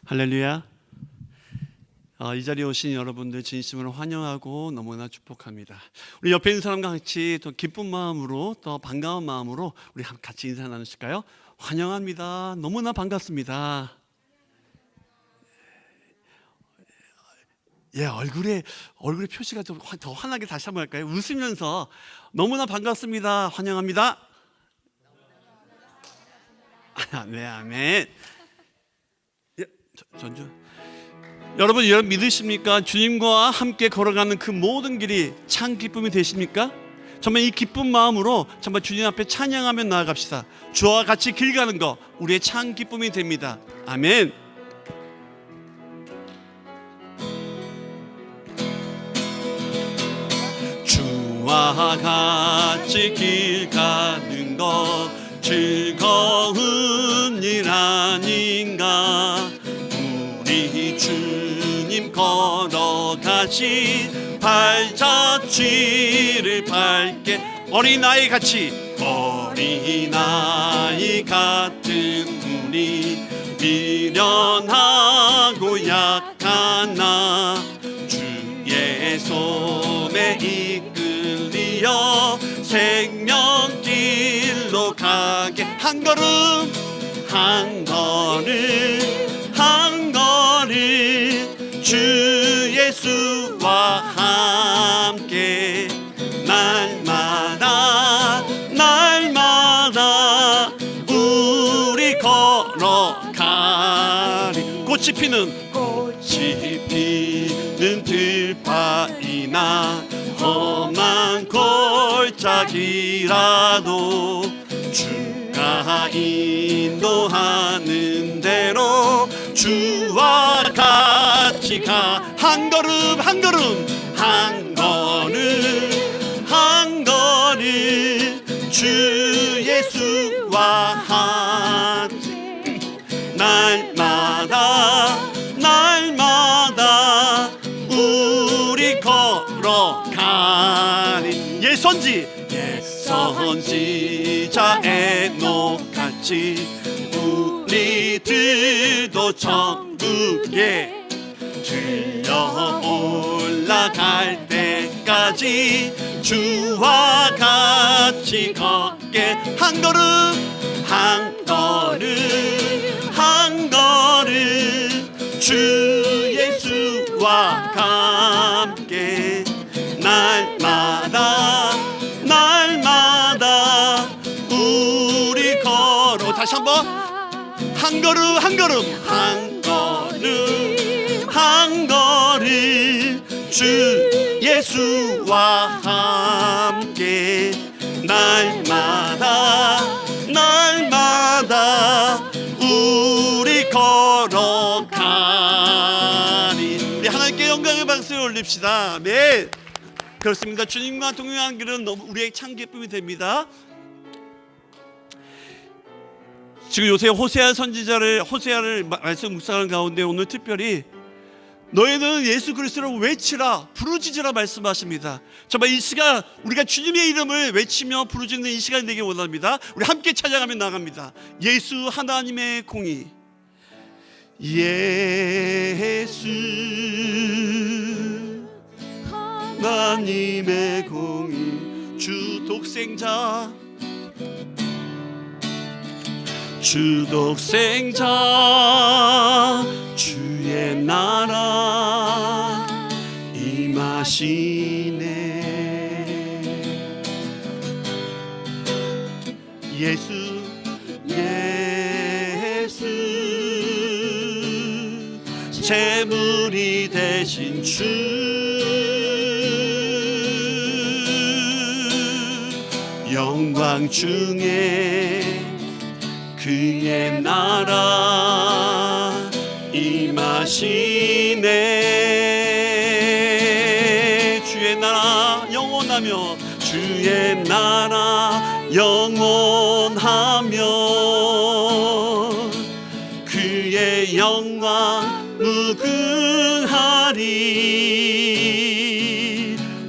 할렐루야. 이 자리에 오신 여러분들 진심으로 환영하고 너무나 축복합니다. 우리 옆에 있는 사람과 같이 더 기쁜 마음으로, 더 반가운 마음으로 우리 같이 인사 나누실까요? 환영합니다. 너무나 반갑습니다. 예, 얼굴에 표시가 좀 더 환하게 다시 한번 할까요? 웃으면서 너무나 반갑습니다. 환영합니다. 네, 아멘. 예, 전주. 여러분 믿으십니까? 주님과 함께 걸어가는 그 모든 길이 참 기쁨이 되십니까? 정말 이 기쁜 마음으로 정말 주님 앞에 찬양하며 나아갑시다. 주와 같이 길 가는 거 우리의 참 기쁨이 됩니다. 아멘. 주와 같이 길 가는 거 즐거운 일 아닌가. 우리 주님 걸어가신 발자취를 밟게 어린아이 같은 우리 미련하고 약한 나 주의 손에 이끌리어 생명길로 가게 한 걸음 주 예수와 함께 날마다 우리 걸어가리. 꽃이 피는 들판이나 험한 골짜기라도 주가 인도하는 대로 주와 같이 가. 한 걸음 주 예수와 함께 날마다 우리 걸어가리. 옛 선지자 에녹같이 우리들도 천국에 들려 올라갈 때까지 주와 같이 걷게. 한 걸음 주 예수와 함께 날마다 우리 걸어. 다시 한번 한 걸음 주 예수와 함께 날마다 우리 걸어가리. 우리 하나님께 영광의 박수를 올립시다. 네, 그렇습니다. 주님과 동행하는 길은 우리의 참 기쁨이 됩니다. 지금 요새 호세아를 말씀 묵상하는 가운데 오늘 특별히 너희는 예수 그리스도를 외치라 부르짖으라 말씀하십니다. 정말 이 시간 우리가 주님의 이름을 외치며 부르짖는 이 시간이 되길 원합니다. 우리 함께 찬양하며 나갑니다. 예수 하나님의 공의, 예수 하나님의 공의, 주 독생자 주의 나라 임하시네. 예수 제물이 되신 주 영광 중에 그의 나라 임하시네. 주의 나라 영원하며 그의 영광 무궁하리.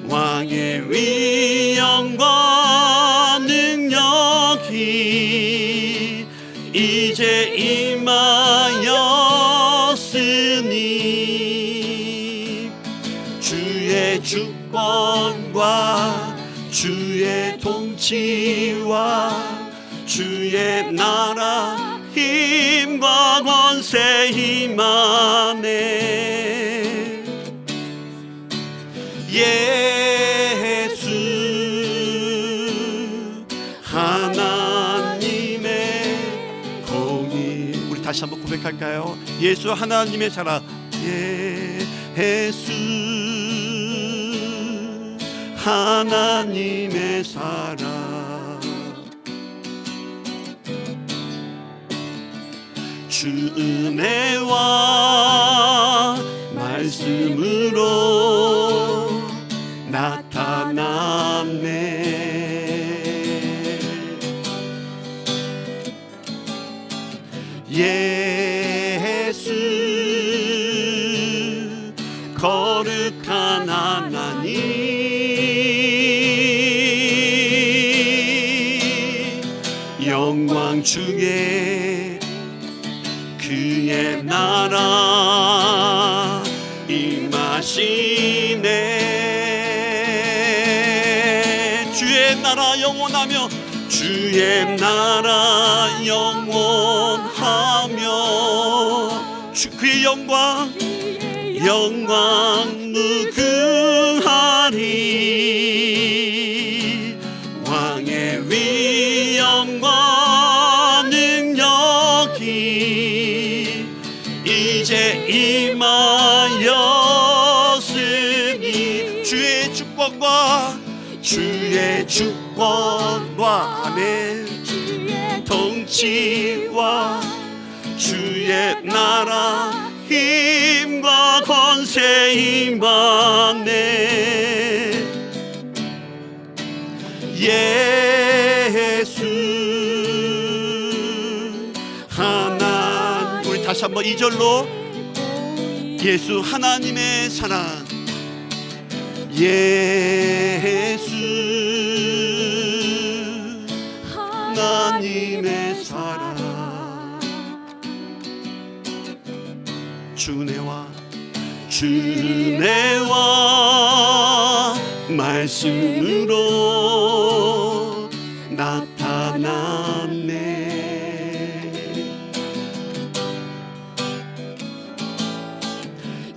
왕의 위엄과 능력이 이제 임하였으니 통치와 주의 나라 힘과 권세 임하네. 예수 하나님의 공의. 우리 다시 한번 고백할까요? 예수 하나님의 사랑. 예수 하나님의 사랑. 주 은혜와 말씀으로 나타났네. 예수 거룩한 하나님, 영광 중에 그의 나라 임하시네. 주의 나라 영원하며 주의 나라 영원하며 그의 영광 무궁하리. 왕의 위엄과 능력이 이제 임하였으니 주의 주권과 아멘 통치와 주의 나라 힘과 권세 임하네. 예수 하나님. 우리 다시 한번 2절로 예수 하나님의 사랑. 예수 하나님의 사랑. 주네와 말씀으로 나타났네.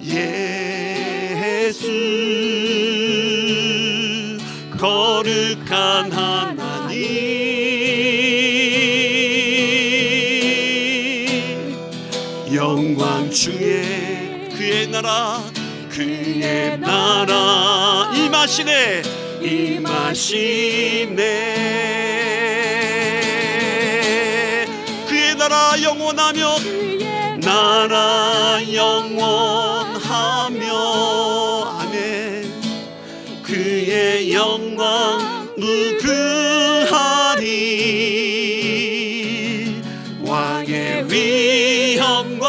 예수 거룩한 하나님, 영광 중에 그의 나라 임하시네. 그의 나라 영원하며 아멘. 그의 영광 무궁하리. 왕의 위엄과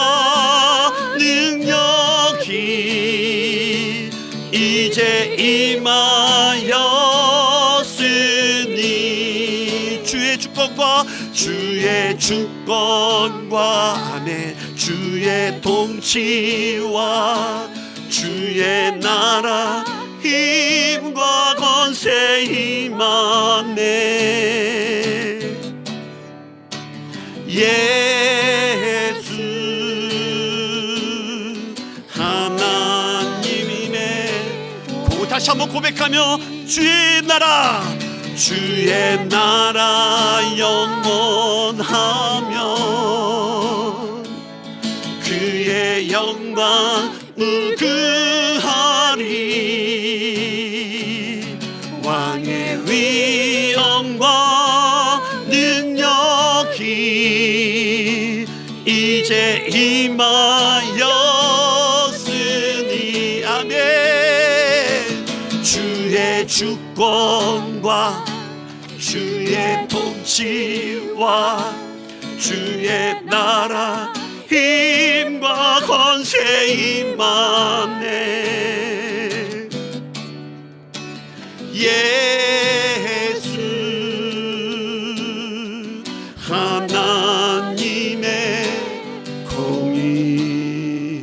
능력이 이제 임하였으니 주의 주권과 아멘 주의 통치와 주의 나라 힘과 권세 임하네. 예수 하나님이네. 다시 한번 고백하며 주의 나라 영원하며 그의 영광 무궁하리. 왕의 위엄과 능력이 이제 임하였으니 아멘. 주의 주권과 주의 통치와 주의 나라 힘과 권세 임하네. 예수 하나님의 공의.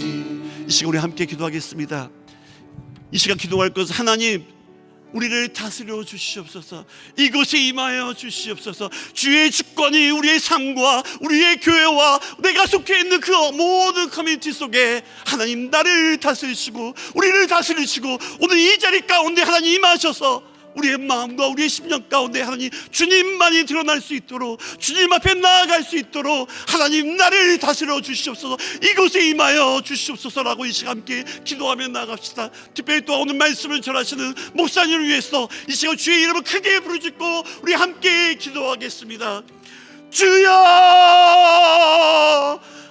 이 시간 우리 함께 기도하겠습니다. 이 시간 기도할 것은 하나님 우리를 다스려 주시옵소서. 이곳에 임하여 주시옵소서. 주의 주권이 우리의 삶과 우리의 교회와 내가 속해 있는 그 모든 커뮤니티 속에 하나님 나를 다스리시고 우리를 다스리시고 오늘 이 자리 가운데 하나님 임하셔서 우리의 마음과 우리의 심령 가운데 하나님 주님만이 드러날 수 있도록, 주님 앞에 나아갈 수 있도록 하나님 나를 다스려 주시옵소서. 이곳에 임하여 주시옵소서라고 이 시간 함께 기도하며 나아갑시다. 특별히 또 오늘 말씀을 전하시는 목사님을 위해서 이 시간 주의 이름을 크게 부르짖고 우리 함께 기도하겠습니다. 주여,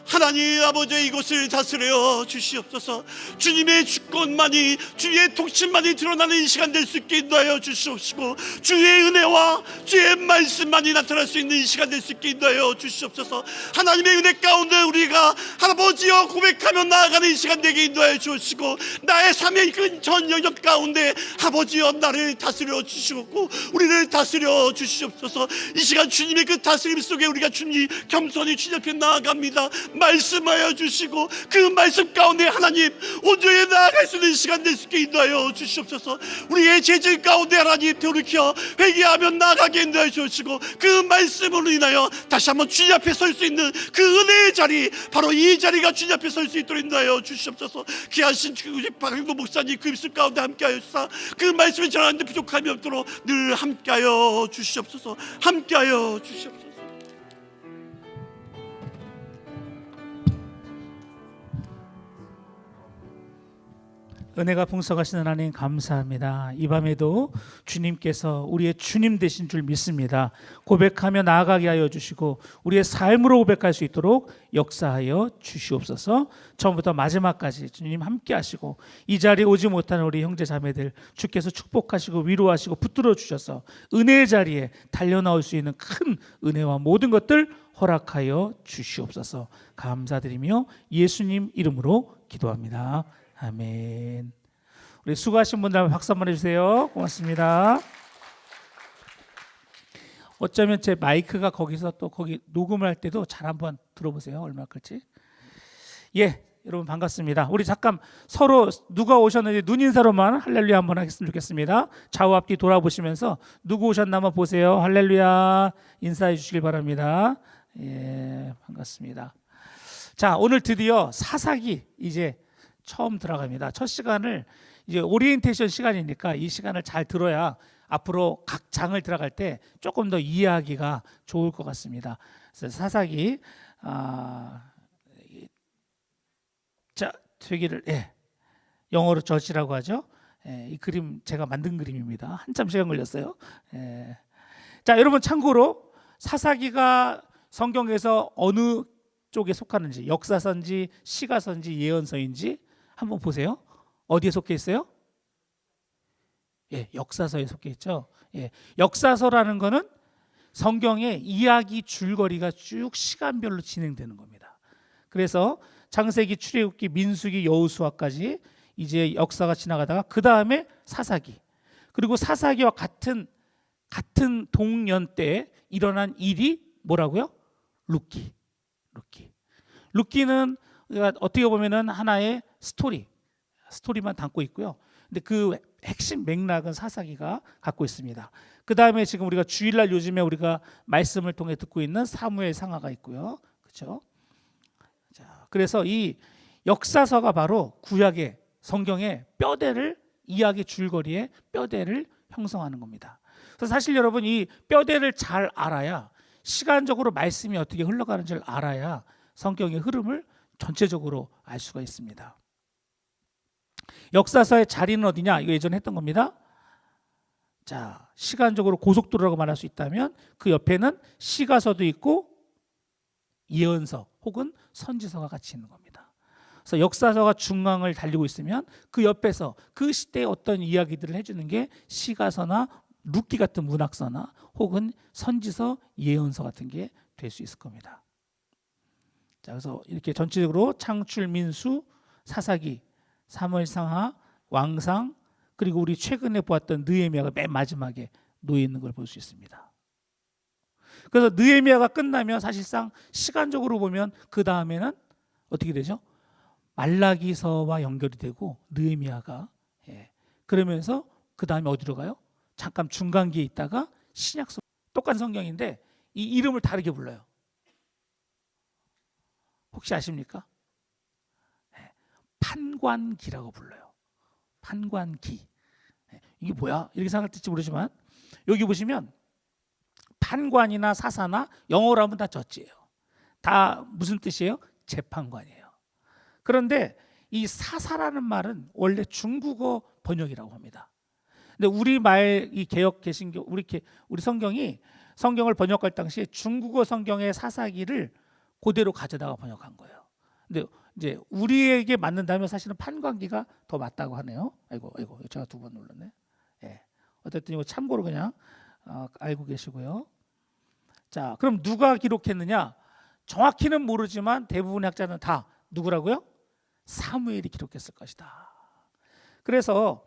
하나님 아버지, 이곳을 다스려 주시옵소서. 주님의 주권만이, 주의 독신만이 드러나는 이 시간 될 수 있게 인도하여 주시옵시고, 주의 은혜와 주의 말씀만이 나타날 수 있는 이 시간 될 수 있게 인도하여 주시옵소서. 하나님의 은혜 가운데 우리가 아버지여 고백하며 나아가는 이 시간 되게 인도하여 주시고, 나의 삶의 그 전 영역 가운데 아버지여 나를 다스려 주시옵고 우리를 다스려 주시옵소서. 이 시간 주님의 그 다스림 속에 우리가 주님 겸손히 주님 앞에 나아갑니다. 말씀하여 주시고 그 말씀 가운데 하나님 온전히 나아갈 수 있는 시간 될 수 있게 인도하여 주시옵소서. 우리의 죄질 가운데 하나님 돌이켜 회개하며 나아가게 인도하여 주시고 그 말씀으로 인하여 다시 한번 주님 앞에 설 수 있는 그 은혜의 자리, 바로 이 자리가 주님 앞에 설 수 있도록 인도하여 주시옵소서. 귀하신 박영도 목사님 그 입술 가운데 함께하여 주사 그 말씀을 전하는데 부족함이 없도록 늘 함께하여 주시옵소서. 함께하여 주시옵소서. 은혜가 풍성하신 하나님 감사합니다. 이 밤에도 주님께서 우리의 주님 되신 줄 믿습니다. 고백하며 나아가게 하여 주시고 우리의 삶으로 고백할 수 있도록 역사하여 주시옵소서. 처음부터 마지막까지 주님 함께 하시고 이 자리에 오지 못하는 우리 형제 자매들 주께서 축복하시고 위로하시고 붙들어 주셔서 은혜의 자리에 달려나올 수 있는 큰 은혜와 모든 것들 허락하여 주시옵소서. 감사드리며 예수님 이름으로 기도합니다. 아멘. 우리 수고하신 분들 박수 한번 해주세요. 고맙습니다. 어쩌면 제 마이크가 거기서 또 거기 녹음을 할 때도 잘 한번 들어보세요. 얼마나 클지. 예, 여러분 반갑습니다. 우리 잠깐 서로 누가 오셨는지 눈인사로만 할렐루야 한번 하겠으면 좋겠습니다. 좌우 앞뒤 돌아보시면서 누구 오셨나 한번 보세요. 할렐루야 인사해 주시길 바랍니다. 예, 반갑습니다. 자, 오늘 드디어 사사기 이제 처음 들어갑니다. 첫 시간을 이제 오리엔테이션 시간이니까 이 시간을 잘 들어야 앞으로 각 장을 들어갈 때 조금 더 이해하기가 좋을 것 같습니다. 그래서 사사기 자 되기를 영어로 저지라고 하죠. 이 그림 제가 만든 그림입니다. 한참 시간 걸렸어요. 자, 여러분 참고로 사사기가 성경에서 어느 쪽에 속하는지, 역사서인지 시가서인지 예언서인지 한번 보세요. 어디에 속해 있어요? 예, 역사서에 속해 있죠. 예, 역사서라는 거는 성경의 이야기 줄거리가 쭉 시간별로 진행되는 겁니다. 그래서 창세기, 출애굽기, 민수기, 여호수아까지 이제 역사가 지나가다가 그 다음에 사사기, 그리고 사사기와 같은 동년 때 일어난 일이 뭐라고요? 룻기는 어떻게 보면은 하나의 스토리만 담고 있고요. 근데 그 핵심 맥락은 사사기가 갖고 있습니다. 그 다음에 지금 우리가 주일날 요즘에 우리가 말씀을 통해 듣고 있는 사무엘 상하가 있고요. 그렇죠? 자, 그래서 이 역사서가 바로 구약의 성경의 뼈대를, 이야기 줄거리의 뼈대를 형성하는 겁니다. 그래서 사실 여러분 이 뼈대를 잘 알아야, 시간적으로 말씀이 어떻게 흘러가는지를 알아야 성경의 흐름을 전체적으로 알 수가 있습니다. 역사서의 자리는 어디냐? 이거 예전에 했던 겁니다. 자, 시간적으로 고속도로라고 말할 수 있다면 그 옆에는 시가서도 있고 예언서 혹은 선지서가 같이 있는 겁니다. 그래서 역사서가 중앙을 달리고 있으면 그 옆에서 그 시대의 어떤 이야기들을 해주는 게 시가서나 룻기 같은 문학서나 혹은 선지서, 예언서 같은 게 될 수 있을 겁니다. 자, 그래서 이렇게 전체적으로 창출, 민수, 사사기, 사무엘상하, 왕상, 그리고 우리 최근에 보았던 느헤미야가 맨 마지막에 놓여 있는 걸 볼 수 있습니다. 그래서 느헤미야가 끝나면 사실상 시간적으로 보면 그 다음에는 어떻게 되죠? 말라기서와 연결이 되고 느헤미야가 그러면서 그 다음에 어디로 가요? 잠깐 중간기에 있다가 신약성 똑같은 성경인데 이 이름을 다르게 불러요. 혹시 아십니까? 네, 판관기라고 불러요. 판관기. 네, 이게 뭐야? 이렇게 생각할지 모르지만 여기 보시면 판관이나 사사나 영어로 하면 다 저지예요. 다 무슨 뜻이에요? 재판관이에요. 그런데 이 사사라는 말은 원래 중국어 번역이라고 합니다. 근데 우리 말 이 개역 개신교 우리 성경이 성경을 번역할 당시에 중국어 성경의 사사기를 그대로 가져다가 번역한 거예요. 근데 이제 우리에게 맞는다면 사실은 판관기가 더 맞다고 하네요. 아이고 제가 2번 눌렀네. 예. 어쨌든 이거 참고로 그냥 알고 계시고요. 자, 그럼 누가 기록했느냐? 정확히는 모르지만 대부분의 학자는 다 누구라고요? 사무엘이 기록했을 것이다. 그래서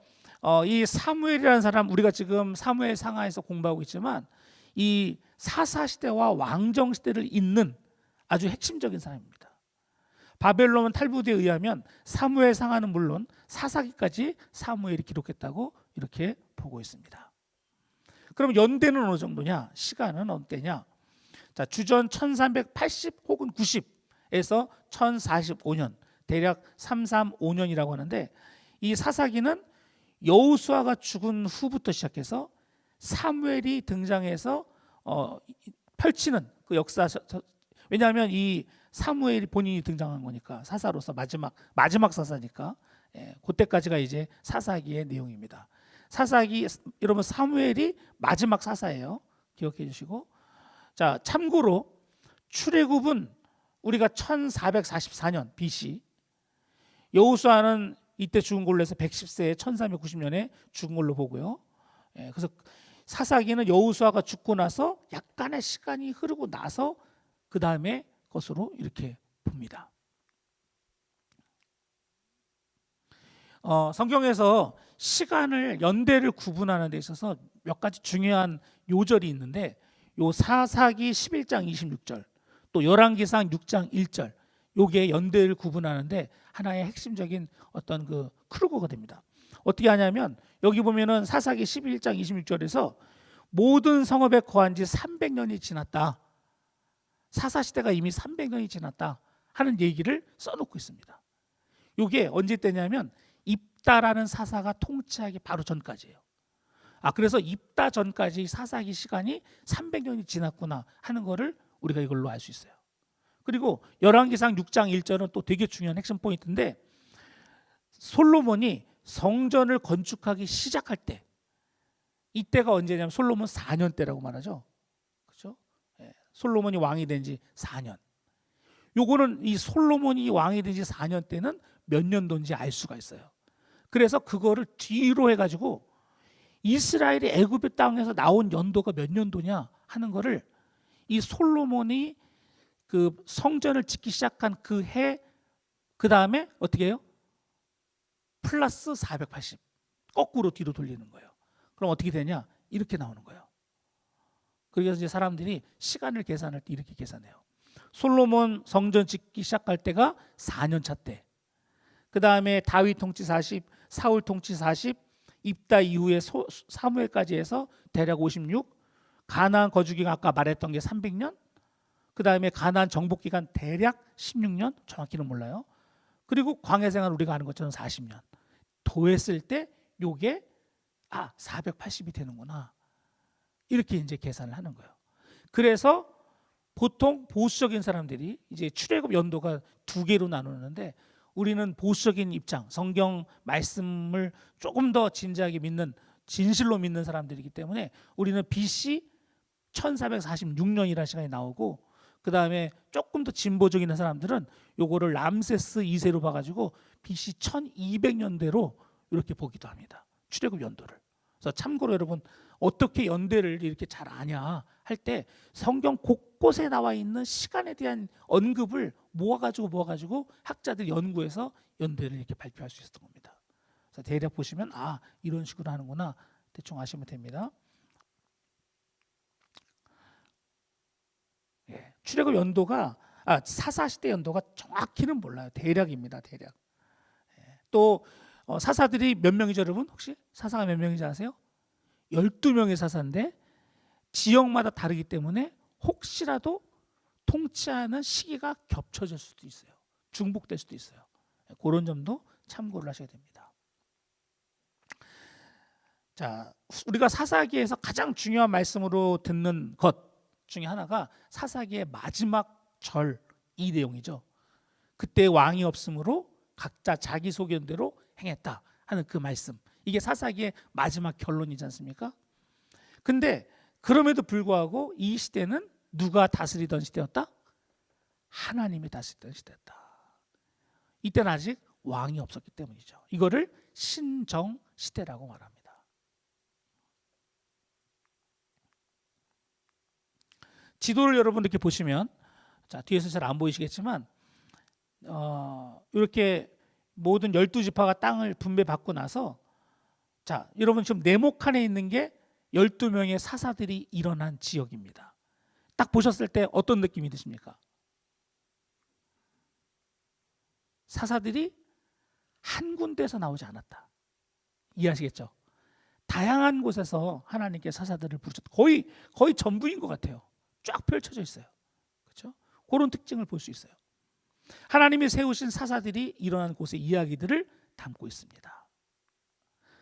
이 사무엘이라는 사람, 우리가 지금 사무엘 상하에서 공부하고 있지만 이 사사 시대와 왕정 시대를 잇는 아주 핵심적인 사람입니다. 바벨론 탈무드에 의하면 사무엘 상하는 물론 사사기까지 사무엘이 기록했다고 이렇게 보고 있습니다. 그럼 연대는 어느 정도냐? 시간은 어느 때냐? 자, 주전 1380 혹은 90에서 1045년, 대략 335년이라고 하는데 이 사사기는 여호수아가 죽은 후부터 시작해서 사무엘이 등장해서 펼치는 그 역사. 왜냐하면 이 사무엘이 본인이 등장한 거니까 사사로서 마지막 사사니까 그때까지가 이제 사사기의 내용입니다. 사사기 여러분 사무엘이 마지막 사사예요. 기억해 주시고. 자, 참고로 출애굽은 우리가 1444년 BC, 여호수아는 이때 죽은 걸로 해서 110세에 1390년에 죽은 걸로 보고요. 그래서 사사기는 여호수아가 죽고 나서 약간의 시간이 흐르고 나서 그 다음에 것으로 이렇게 봅니다. 성경에서 시간을 연대를 구분하는 데 있어서 몇 가지 중요한 요절이 있는데 요 사사기 11장 26절 또 열왕기상 6장 1절 요게 연대를 구분하는데 하나의 핵심적인 어떤 그 크루거가 됩니다. 어떻게 하냐면 여기 보면은 사사기 11장 26절에서 모든 성읍에 거한 지 300년이 지났다. 사사시대가 이미 300년이 지났다 하는 얘기를 써놓고 있습니다. 이게 언제 때냐면 입다라는 사사가 통치하기 바로 전까지예요. 그래서 입다 전까지 사사기 시간이 300년이 지났구나 하는 거를 우리가 이걸로 알 수 있어요. 그리고 열왕기상 6장 1절은 또 되게 중요한 핵심 포인트인데 솔로몬이 성전을 건축하기 시작할 때 이때가 언제냐면 솔로몬 4년 때라고 말하죠. 그렇죠? 솔로몬이 왕이 된 지 4년. 요거는 이 솔로몬이 왕이 된 지 4년 때는 몇 년도인지 알 수가 있어요. 그래서 그거를 뒤로 해가지고 이스라엘이 애굽의 땅에서 나온 연도가 몇 년도냐 하는 거를 이 솔로몬이 그 성전을 짓기 시작한 그 해 그 다음에 어떻게 해요? 플러스 480 거꾸로 뒤로 돌리는 거예요. 그럼 어떻게 되냐? 이렇게 나오는 거예요. 그래서 이제 사람들이 시간을 계산할 때 이렇게 계산해요. 솔로몬 성전 짓기 시작할 때가 4년 차 때. 그 다음에 다윗 통치 40, 사울 통치 40, 입다 이후에 사무엘까지 해서 대략 56. 가나안 거주 기간 아까 말했던 게 300년. 그 다음에 가나안 정복 기간 대략 16년, 정확히는 몰라요. 그리고 광야 생활 우리가 아는 것처럼 40년. 더했을 때 요게 480이 되는구나. 이렇게 이제 계산을 하는 거예요. 그래서 보통 보수적인 사람들이 이제 출애굽 연도가 2개로 나누는데 우리는 보수적인 입장, 성경 말씀을 조금 더 진지하게 믿는 진실로 믿는 사람들이기 때문에 우리는 BC 1446년이라는 시간이 나오고 그 다음에 조금 더 진보적인 사람들은 요거를 람세스 2세로 봐가지고 BC 1200년대로 이렇게 보기도 합니다. 출애굽 연도를. 그래서 참고로 여러분 어떻게 연대를 이렇게 잘 아냐 할 때 성경 곳곳에 나와 있는 시간에 대한 언급을 모아가지고 학자들 연구해서 연대를 이렇게 발표할 수 있었던 겁니다. 그래서 대략 보시면 이런 식으로 하는구나 대충 아시면 됩니다. 출애굽 연도가 사사시대 연도가 정확히는 몰라요. 대략입니다. 대략. 또 사사들이 몇 명이죠, 여러분? 혹시 사사가 몇 명인지 아세요? 12명의 사사인데 지역마다 다르기 때문에 혹시라도 통치하는 시기가 겹쳐질 수도 있어요. 중복될 수도 있어요. 그런 점도 참고를 하셔야 됩니다. 자, 우리가 사사기에서 가장 중요한 말씀으로 듣는 것 중에 하나가 사사기의 마지막 절 이 내용이죠. 그때 왕이 없으므로 각자 자기 소견대로 행했다 하는 그 말씀. 이게 사사기의 마지막 결론이지 않습니까? 근데 그럼에도 불구하고 이 시대는 누가 다스리던 시대였다? 하나님이 다스리던 시대였다. 이때는 아직 왕이 없었기 때문이죠. 이거를 신정 시대라고 말합니다. 지도를 여러분 이렇게 보시면, 자, 뒤에서 잘 안 보이시겠지만 이렇게 모든 12지파가 땅을 분배받고 나서, 자, 여러분 지금 네모칸에 있는 게 12명의 사사들이 일어난 지역입니다. 딱 보셨을 때 어떤 느낌이 드십니까? 사사들이 한 군데에서 나오지 않았다. 이해하시겠죠? 다양한 곳에서 하나님께 사사들을 부르셨다. 거의 전부인 것 같아요. 쫙 펼쳐져 있어요. 그렇죠? 그런 특징을 볼 수 있어요. 하나님이 세우신 사사들이 일어난 곳의 이야기들을 담고 있습니다.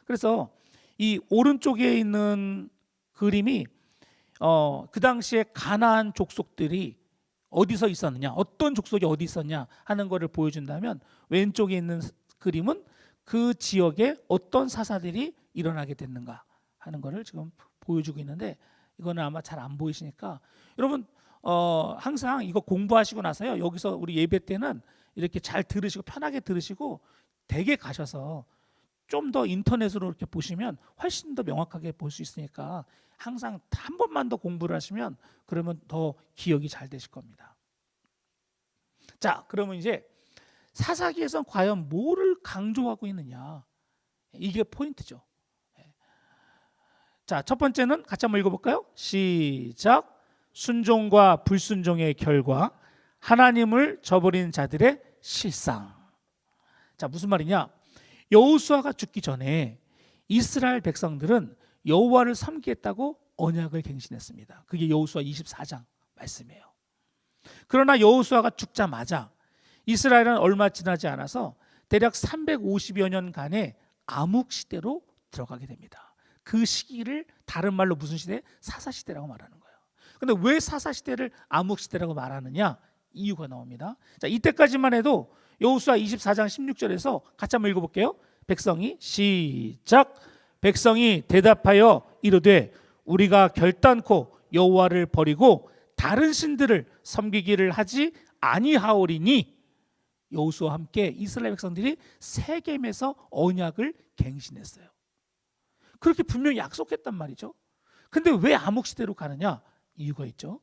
그래서 이 오른쪽에 있는 그림이 그 당시에 가나안 족속들이 어디서 있었느냐, 어떤 족속이 어디 있었냐 하는 것을 보여준다면, 왼쪽에 있는 그림은 그 지역에 어떤 사사들이 일어나게 됐는가 하는 것을 지금 보여주고 있는데, 이거는 아마 잘 안 보이시니까 여러분 항상 이거 공부하시고 나서요, 여기서 우리 예배 때는 이렇게 잘 들으시고 편하게 들으시고 댁에 가셔서 좀 더 인터넷으로 이렇게 보시면 훨씬 더 명확하게 볼 수 있으니까 항상 한 번만 더 공부를 하시면 그러면 더 기억이 잘 되실 겁니다. 자, 그러면 이제 사사기에서는 과연 뭐를 강조하고 있느냐, 이게 포인트죠. 자, 첫 번째는 같이 한번 읽어볼까요? 시작. 순종과 불순종의 결과, 하나님을 저버린 자들의 실상. 자, 무슨 말이냐? 여호수아가 죽기 전에 이스라엘 백성들은 여호와를 섬기겠다고 언약을 갱신했습니다. 그게 여호수아 24장 말씀이에요. 그러나 여호수아가 죽자마자 이스라엘은 얼마 지나지 않아서 대략 350여 년간의 암흑 시대로 들어가게 됩니다. 그 시기를 다른 말로 무슨 시대? 사사시대라고 말하는 거예요. 근데 왜 사사시대를 암흑시대라고 말하느냐? 이유가 나옵니다. 자, 이때까지만 해도 여호수아 24장 16절에서 같이 한번 읽어볼게요. 백성이 시작. 백성이 대답하여 이르되 우리가 결단코 여호와를 버리고 다른 신들을 섬기기를 하지 아니하오리니, 여호수아와 함께 이스라엘 백성들이 세겜에서 언약을 갱신했어요. 그렇게 분명히 약속했단 말이죠. 근데 왜 암흑시대로 가느냐? 이유가 있죠.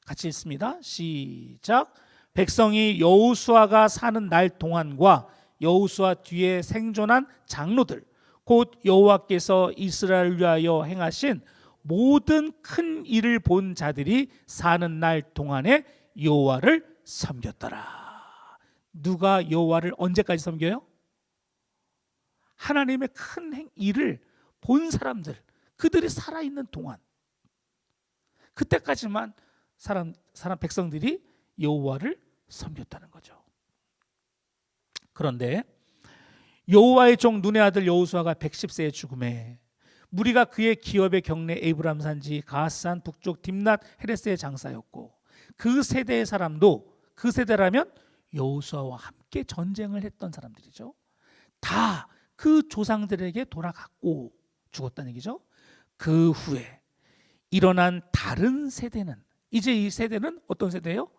같이 읽습니다. 시작. 백성이 여호수아가 사는 날 동안과 여호수아 뒤에 생존한 장로들, 곧 여호와께서 이스라엘을 위하여 행하신 모든 큰 일을 본 자들이 사는 날 동안에 여호와를 섬겼더라. 누가 여호와를 언제까지 섬겨요? 하나님의 큰 일을 본 사람들, 그들이 살아있는 동안, 그때까지만 사람 백성들이 여호와를 섬겼다는 거죠. 그런데 여호와의 종 눈의 아들 여호수아가 110세의 죽음에 무리가 그의 기업의 경내 에브람 산지 가앗산 북쪽 딥낫 헤레스의 장사였고, 그 세대의 사람도, 그 세대라면 여호수아와 함께 전쟁을 했던 사람들이죠. 다 그 조상들에게 돌아갔고 죽었다는 얘기죠. 그 후에 일어난 다른 세대는, 이제 이 세대는 어떤 세대예요?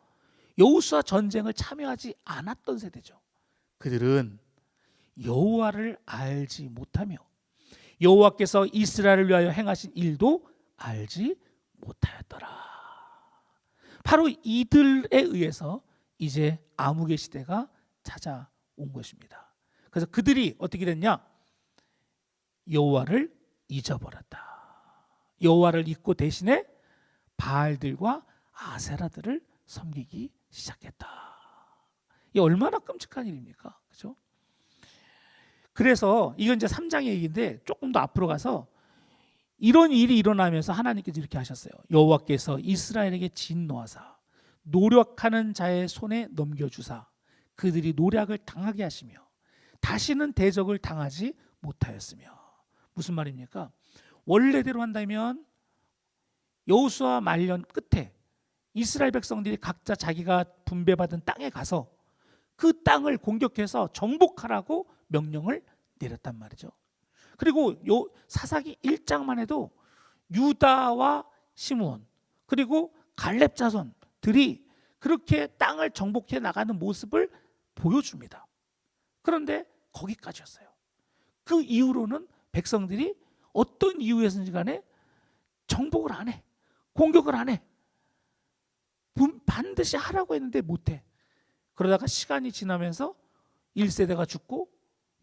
여호수아 전쟁을 참여하지 않았던 세대죠. 그들은 여호와를 알지 못하며 여호와께서 이스라엘을 위하여 행하신 일도 알지 못하였더라. 바로 이들에 의해서 이제 암흑의 시대가 찾아온 것입니다. 그래서 그들이 어떻게 됐냐? 여호와를 잊어버렸다. 여호와를 잊고 대신에 바알들과 아세라들을 섬기기 시작했다. 이 얼마나 끔찍한 일입니까? 그렇죠? 그래서 이건 이제 3장의 얘기인데 조금 더 앞으로 가서 이런 일이 일어나면서 하나님께서 이렇게 하셨어요. 여호와께서 이스라엘에게 진노하사 노력하는 자의 손에 넘겨주사 그들이 노략을 당하게 하시며 다시는 대적을 당하지 못하였으며. 무슨 말입니까? 원래대로 한다면 여호수아 말년 끝에 이스라엘 백성들이 각자 자기가 분배받은 땅에 가서 그 땅을 공격해서 정복하라고 명령을 내렸단 말이죠. 그리고 요 사사기 1장만 해도 유다와 시므온 그리고 갈렙 자손들이 그렇게 땅을 정복해 나가는 모습을 보여줍니다. 그런데 거기까지였어요. 그 이후로는 백성들이 어떤 이유에서인지 간에 정복을 안 해. 공격을 안 해. 반드시 하라고 했는데 못해. 그러다가 시간이 지나면서 1세대가 죽고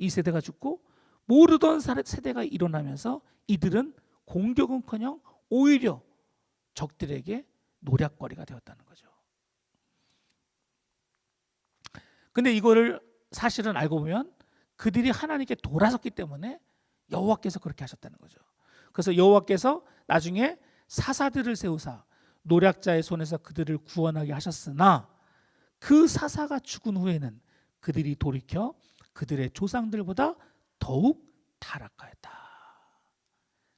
2세대가 죽고 모르던 세대가 일어나면서 이들은 공격은커녕 오히려 적들에게 노략거리가 되었다는 거죠. 근데 이거를 사실은 알고 보면 그들이 하나님께 돌아섰기 때문에 여호와께서 그렇게 하셨다는 거죠. 그래서 여호와께서 나중에 사사들을 세우사 노략자의 손에서 그들을 구원하게 하셨으나 그 사사가 죽은 후에는 그들이 돌이켜 그들의 조상들보다 더욱 타락하였다.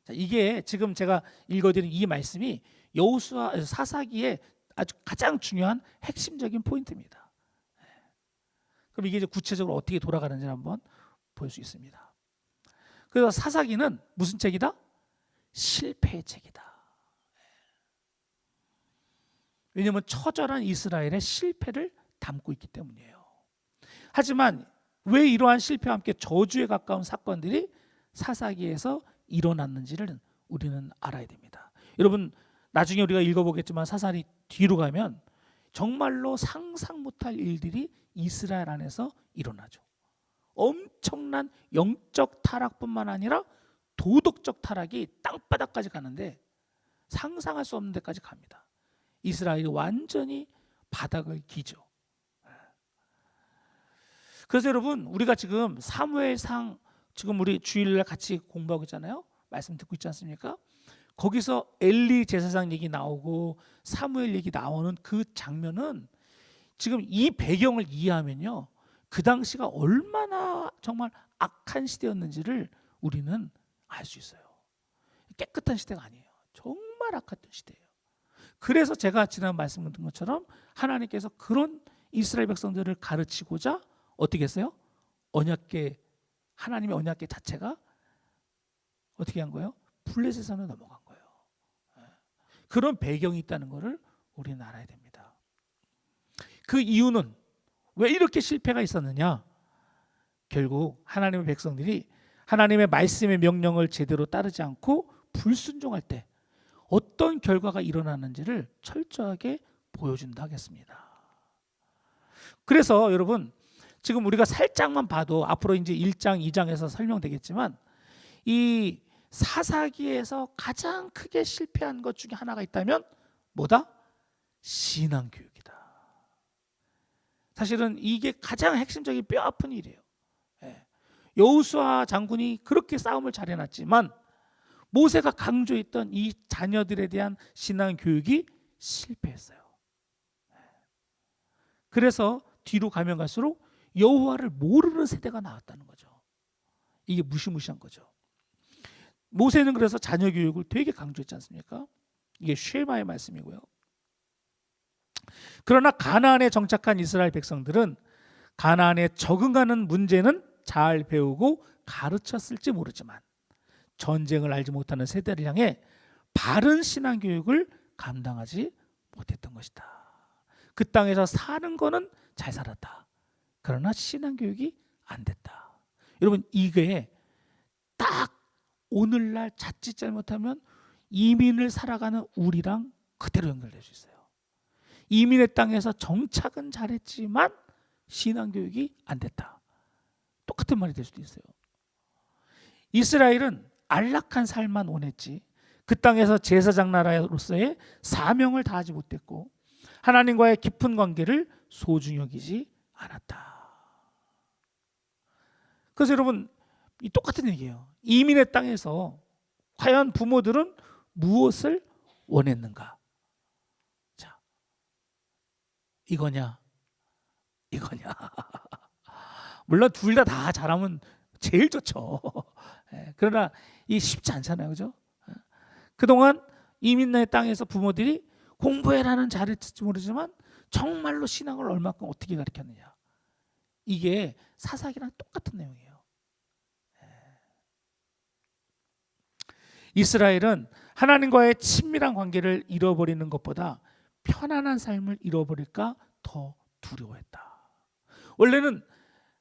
자, 이게 지금 제가 읽어드린 이 말씀이 여호수아 사사기의 아주 가장 중요한 핵심적인 포인트입니다. 그럼 이게 이제 구체적으로 어떻게 돌아가는지 한번 볼 수 있습니다. 그래서 사사기는 무슨 책이다? 실패의 책이다. 왜냐하면 처절한 이스라엘의 실패를 담고 있기 때문이에요. 하지만 왜 이러한 실패와 함께 저주에 가까운 사건들이 사사기에서 일어났는지를 우리는 알아야 됩니다. 여러분 나중에 우리가 읽어보겠지만 사사기 뒤로 가면 정말로 상상 못할 일들이 이스라엘 안에서 일어나죠. 엄청난 영적 타락뿐만 아니라 도덕적 타락이 땅바닥까지 가는데 상상할 수 없는 데까지 갑니다. 이스라엘이 완전히 바닥을 기죠. 그래서 여러분 우리가 지금 사무엘상 지금 우리 주일날 같이 공부하고 있잖아요. 말씀 듣고 있지 않습니까? 거기서 엘리 제사장 얘기 나오고 사무엘 얘기 나오는 그 장면은 지금 이 배경을 이해하면요, 그 당시가 얼마나 정말 악한 시대였는지를 우리는 알 수 있어요. 깨끗한 시대가 아니에요. 정말 악한 시대예요. 그래서 제가 지난 말씀 드린 것처럼 하나님께서 그런 이스라엘 백성들을 가르치고자 어떻게 했어요? 언약궤, 하나님의 언약궤 자체가 어떻게 한 거예요? 블레셋 산으로 넘어간 거예요. 그런 배경이 있다는 것을 우리는 알아야 됩니다. 그 이유는 왜 이렇게 실패가 있었느냐? 결국 하나님의 백성들이 하나님의 말씀의 명령을 제대로 따르지 않고 불순종할 때 어떤 결과가 일어나는지를 철저하게 보여준다 하겠습니다. 그래서 여러분 지금 우리가 살짝만 봐도 앞으로 이제 1장, 2장에서 설명되겠지만 이 사사기에서 가장 크게 실패한 것 중에 하나가 있다면 뭐다? 신앙교육이다. 사실은 이게 가장 핵심적인 뼈아픈 일이에요. 여호수아 장군이 그렇게 싸움을 잘해놨지만 모세가 강조했던 이 자녀들에 대한 신앙교육이 실패했어요. 그래서 뒤로 가면 갈수록 여호와를 모르는 세대가 나왔다는 거죠. 이게 무시무시한 거죠. 모세는 그래서 자녀 교육을 되게 강조했지 않습니까? 이게 쉐마의 말씀이고요. 그러나 가나안에 정착한 이스라엘 백성들은 가나안에 적응하는 문제는 잘 배우고 가르쳤을지 모르지만 전쟁을 알지 못하는 세대를 향해 바른 신앙 교육을 감당하지 못했던 것이다. 그 땅에서 사는 거는 잘 살았다. 그러나 신앙 교육이 안 됐다. 여러분 이게 딱 오늘날 자칫 잘못하면 이민을 살아가는 우리랑 그대로 연결될 수 있어요. 이민의 땅에서 정착은 잘했지만 신앙 교육이 안 됐다. 똑같은 말이 될 수도 있어요. 이스라엘은 안락한 삶만 원했지 그 땅에서 제사장 나라로서의 사명을 다하지 못했고 하나님과의 깊은 관계를 소중히 여기지 않았다. 그래서 여러분 이 똑같은 얘기예요. 이민의 땅에서 과연 부모들은 무엇을 원했는가? 자, 이거냐? 물론 둘 다 잘하면 제일 좋죠. 그러나 이 쉽지 않잖아요, 그죠? 그동안 이민의 땅에서 부모들이 공부해라는 잘했을지 모르지만 정말로 신앙을 얼마큼 어떻게 가르쳤느냐, 이게 사사기랑 똑같은 내용이에요. 이스라엘은 하나님과의 친밀한 관계를 잃어버리는 것보다 편안한 삶을 잃어버릴까 더 두려워했다. 원래는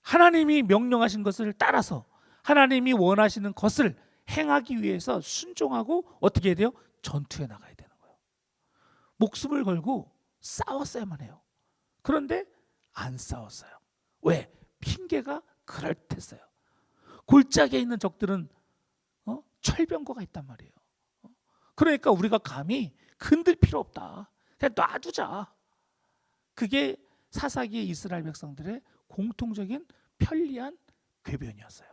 하나님이 명령하신 것을 따라서 하나님이 원하시는 것을 행하기 위해서 순종하고 어떻게 해야 돼요? 전투에 나가야 되는 거예요. 목숨을 걸고 싸웠어야만 해요. 그런데 안 싸웠어요. 왜? 핑계가 그럴듯했어요. 골짜기에 있는 적들은 철병거가 있단 말이에요. 그러니까 우리가 감히 건들 필요 없다, 그냥 놔두자. 그게 사사기의 이스라엘 백성들의 공통적인 편리한 궤변이었어요.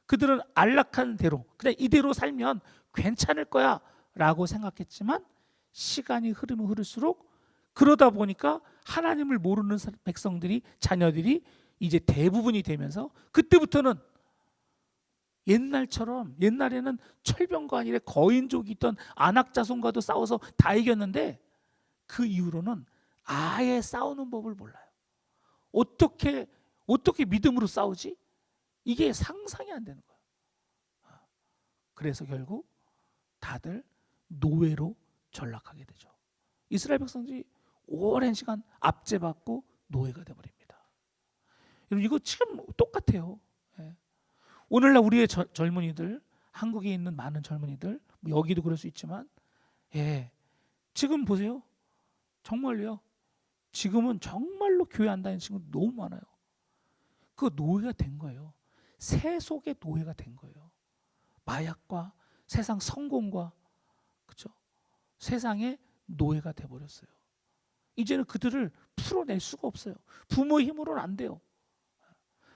그들은 안락한 대로 그냥 이대로 살면 괜찮을 거야 라고 생각했지만 시간이 흐르면 흐를수록 그러다 보니까 하나님을 모르는 백성들이, 자녀들이 이제 대부분이 되면서 그때부터는 옛날에는 철병과 아니라 거인족이 있던 안악자손과도 싸워서 다 이겼는데 그 이후로는 아예 싸우는 법을 몰라요. 어떻게 믿음으로 싸우지? 이게 상상이 안 되는 거예요. 그래서 결국 다들 노예로 전락하게 되죠. 이스라엘 백성들이 오랜 시간 압제받고 노예가 되어버립니다. 여러분, 이거 지금 똑같아요. 오늘날 우리의 젊은이들, 한국에 있는 많은 젊은이들, 여기도 그럴 수 있지만, 지금 보세요. 정말요. 지금은 정말로 교회 안 다니는 친구 너무 많아요. 그 노예가 된 거예요. 세속의 노예가 된 거예요. 마약과 세상 성공과, 그렇죠? 세상의 노예가 돼 버렸어요. 이제는 그들을 풀어낼 수가 없어요. 부모의 힘으로는 안 돼요.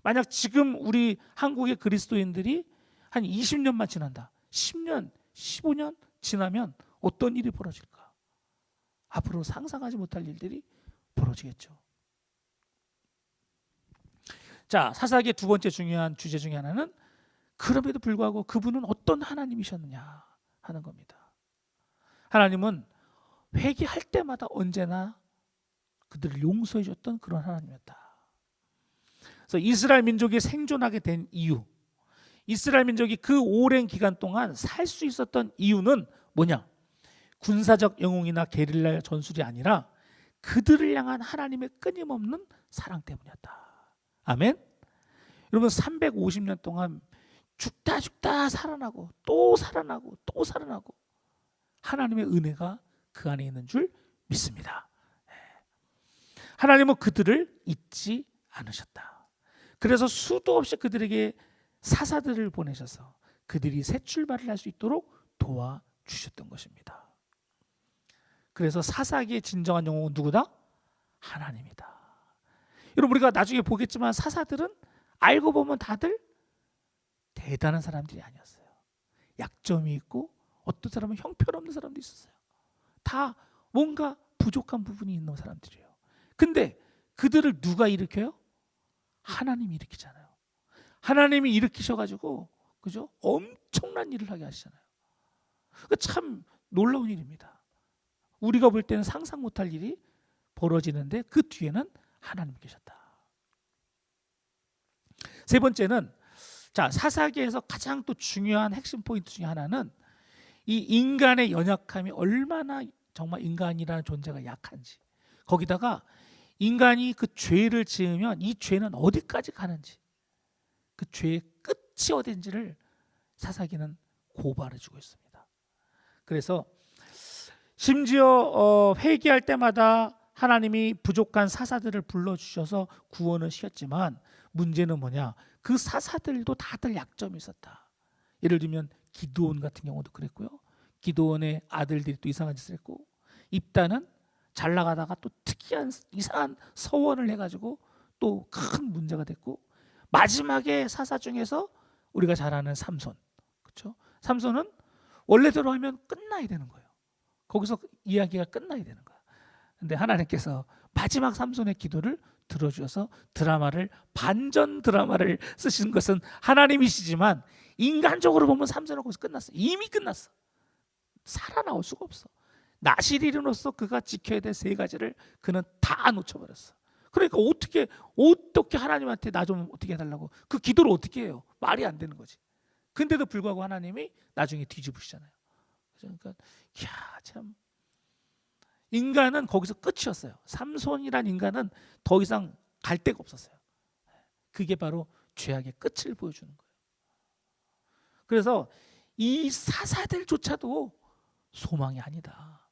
만약 지금 우리 한국의 그리스도인들이 한 20년만 지난다, 10년, 15년 지나면 어떤 일이 벌어질까? 앞으로 상상하지 못할 일들이 벌어지겠죠. 자, 사사기의 두 번째 중요한 주제 중에 하나는 그럼에도 불구하고 그분은 어떤 하나님이셨느냐 하는 겁니다. 하나님은 회개할 때마다 언제나 그들을 용서해 줬던 그런 하나님이었다. 그래서 이스라엘 민족이 생존하게 된 이유, 이스라엘 민족이 그 오랜 기간 동안 살 수 있었던 이유는 뭐냐? 군사적 영웅이나 게릴라 전술이 아니라 그들을 향한 하나님의 끊임없는 사랑 때문이었다. 아멘. 여러분, 350년 동안 죽다 살아나고 또 살아나고 또 살아나고 하나님의 은혜가 그 안에 있는 줄 믿습니다. 하나님은 그들을 잊지 않으셨다. 그래서 수도 없이 그들에게 사사들을 보내셔서 그들이 새 출발을 할 수 있도록 도와주셨던 것입니다. 그래서 사사기의 진정한 영웅은 누구다? 하나님이다. 여러분, 우리가 나중에 보겠지만 사사들은 알고 보면 다들 대단한 사람들이 아니었어요. 약점이 있고 어떤 사람은 형편없는 사람도 있었어요. 다 뭔가 부족한 부분이 있는 사람들이에요. 근데 그들을 누가 일으켜요? 하나님이 일으키잖아요. 하나님이 일으키셔가지고, 그죠? 엄청난 일을 하게 하시잖아요. 참 놀라운 일입니다. 우리가 볼 때는 상상 못할 일이 벌어지는데 그 뒤에는 하나님 계셨다. 세 번째는, 자, 사사기에서 가장 또 중요한 핵심 포인트 중에 하나는 이 인간의 연약함이 얼마나 정말 인간이라는 존재가 약한지, 거기다가 인간이 그 죄를 지으면 이 죄는 어디까지 가는지, 그 죄의 끝이 어딘지를 사사기는 고발해 주고 있습니다. 그래서 심지어 회개할 때마다 하나님이 부족한 사사들을 불러주셔서 구원을 시켰지만 문제는 뭐냐? 그 사사들도 다들 약점이 있었다. 예를 들면 기드온 같은 경우도 그랬고요. 기드온의 아들들이 또 이상한 짓을 했고, 입다는 잘 나가다가 또 특이한 이상한 서원을 해가지고 또 큰 문제가 됐고, 마지막에 사사 중에서 우리가 잘 아는 삼손, 그렇죠? 삼손은 원래대로 하면 끝나야 되는 거예요. 거기서 이야기가 끝나야 되는 거야. 근데 하나님께서 마지막 삼손의 기도를 들어주셔서 반전 드라마를 쓰신 것은 하나님이시지만 인간적으로 보면 삼손은 거기서 끝났어. 이미 끝났어. 살아나올 수가 없어. 나시리로서 그가 지켜야 될 세 가지를 그는 다 놓쳐버렸어. 그러니까 어떻게 하나님한테 나 좀 어떻게 해달라고 그 기도를 어떻게 해요? 말이 안 되는 거지. 근데도 불구하고 하나님이 나중에 뒤집으시잖아요. 그러니까 참 인간은 거기서 끝이었어요. 삼손이란 인간은 더 이상 갈 데가 없었어요. 그게 바로 죄악의 끝을 보여주는 거예요. 그래서 이 사사들조차도 소망이 아니다.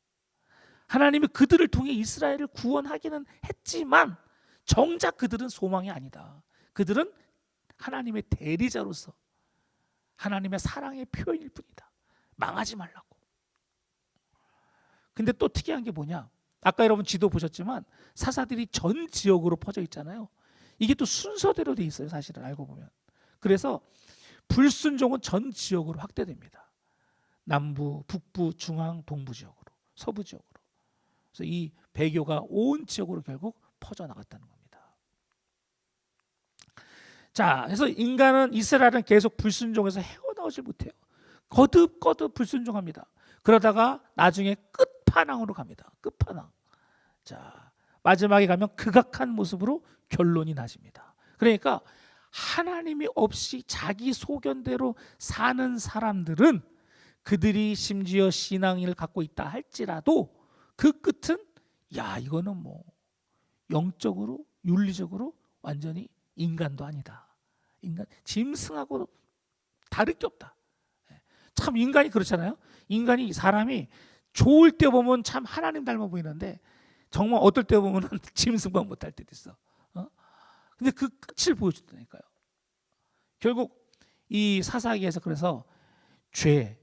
하나님이 그들을 통해 이스라엘을 구원하기는 했지만 정작 그들은 소망이 아니다. 그들은 하나님의 대리자로서 하나님의 사랑의 표현일 뿐이다. 망하지 말라고. 근데 또 특이한 게 뭐냐? 아까 여러분 지도 보셨지만 사사들이 전 지역으로 퍼져 있잖아요. 이게 또 순서대로 돼 있어요. 사실은 알고 보면. 그래서 불순종은 전 지역으로 확대됩니다. 남부, 북부, 중앙, 동부 지역으로, 서부 지역으로. 그래서 이 배교가 온 지역으로 결국 퍼져나갔다는 겁니다. 자, 그래서 이스라엘은 계속 불순종에서 헤어나오질 못해요. 거듭 불순종합니다. 그러다가 나중에 끝판왕으로 갑니다. 끝판왕. 자, 마지막에 가면 극악한 모습으로 결론이 나집니다. 그러니까 하나님이 없이 자기 소견대로 사는 사람들은 그들이 심지어 신앙을 갖고 있다 할지라도 그 끝은 이거는 뭐 영적으로 윤리적으로 완전히 인간도 아니다. 인간 짐승하고 다를 게 없다. 참 인간이 그렇잖아요. 사람이 좋을 때 보면 참 하나님 닮아 보이는데 정말 어떨 때 보면 짐승만 못할 때도 있어. 근데 그 끝을 보여준다니까요. 결국 이 사사기에서 그래서 죄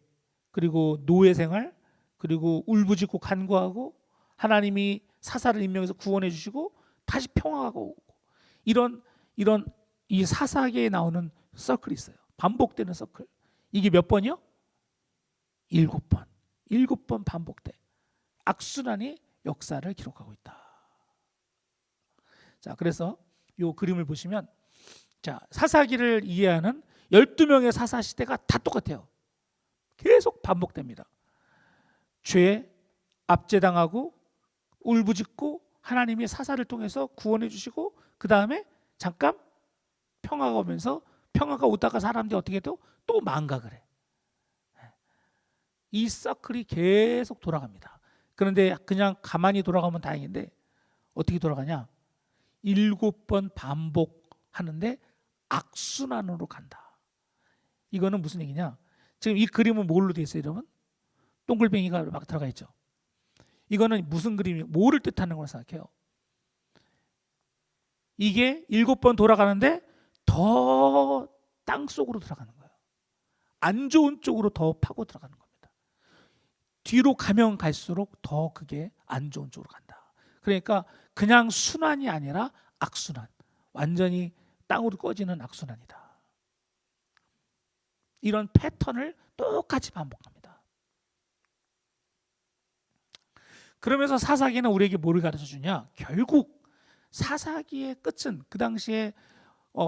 그리고 노예 생활 그리고 울부짖고 간구하고 하나님이 사사를 임명해서 구원해 주시고 다시 평화가 오고 이런 이 사사기에 나오는 서클이 있어요. 반복되는 서클. 이게 몇 번이요? 7번. 7번 반복돼. 악순환의 역사를 기록하고 있다. 자, 그래서 이 그림을 보시면 자, 사사기를 이해하는 12명의 사사 시대가 다 똑같아요. 계속 반복됩니다. 죄 압제당하고 울부짖고 하나님이 사사를 통해서 구원해 주시고 그 다음에 잠깐 평화가 오면서 평화가 오다가 사람들이 어떻게 해도 또 망각을 해. 이 서클이 계속 돌아갑니다. 그런데 그냥 가만히 돌아가면 다행인데 어떻게 돌아가냐? 7번 반복하는데 악순환으로 간다. 이거는 무슨 얘기냐? 지금 이 그림은 뭘로 되어 있어요, 여러분? 동글뱅이가 막 들어가 있죠. 이거는 무슨 그림이에요? 뭐를 뜻하는 걸 생각해요? 이게 7번 돌아가는데 더 땅속으로 들어가는 거예요. 안 좋은 쪽으로 더 파고 들어가는 겁니다. 뒤로 가면 갈수록 더 그게 안 좋은 쪽으로 간다. 그러니까 그냥 순환이 아니라 악순환. 완전히 땅으로 꺼지는 악순환이다. 이런 패턴을 똑같이 반복합니다. 그러면서 사사기는 우리에게 뭐를 가르쳐 주냐? 결국 사사기의 끝은 그 당시에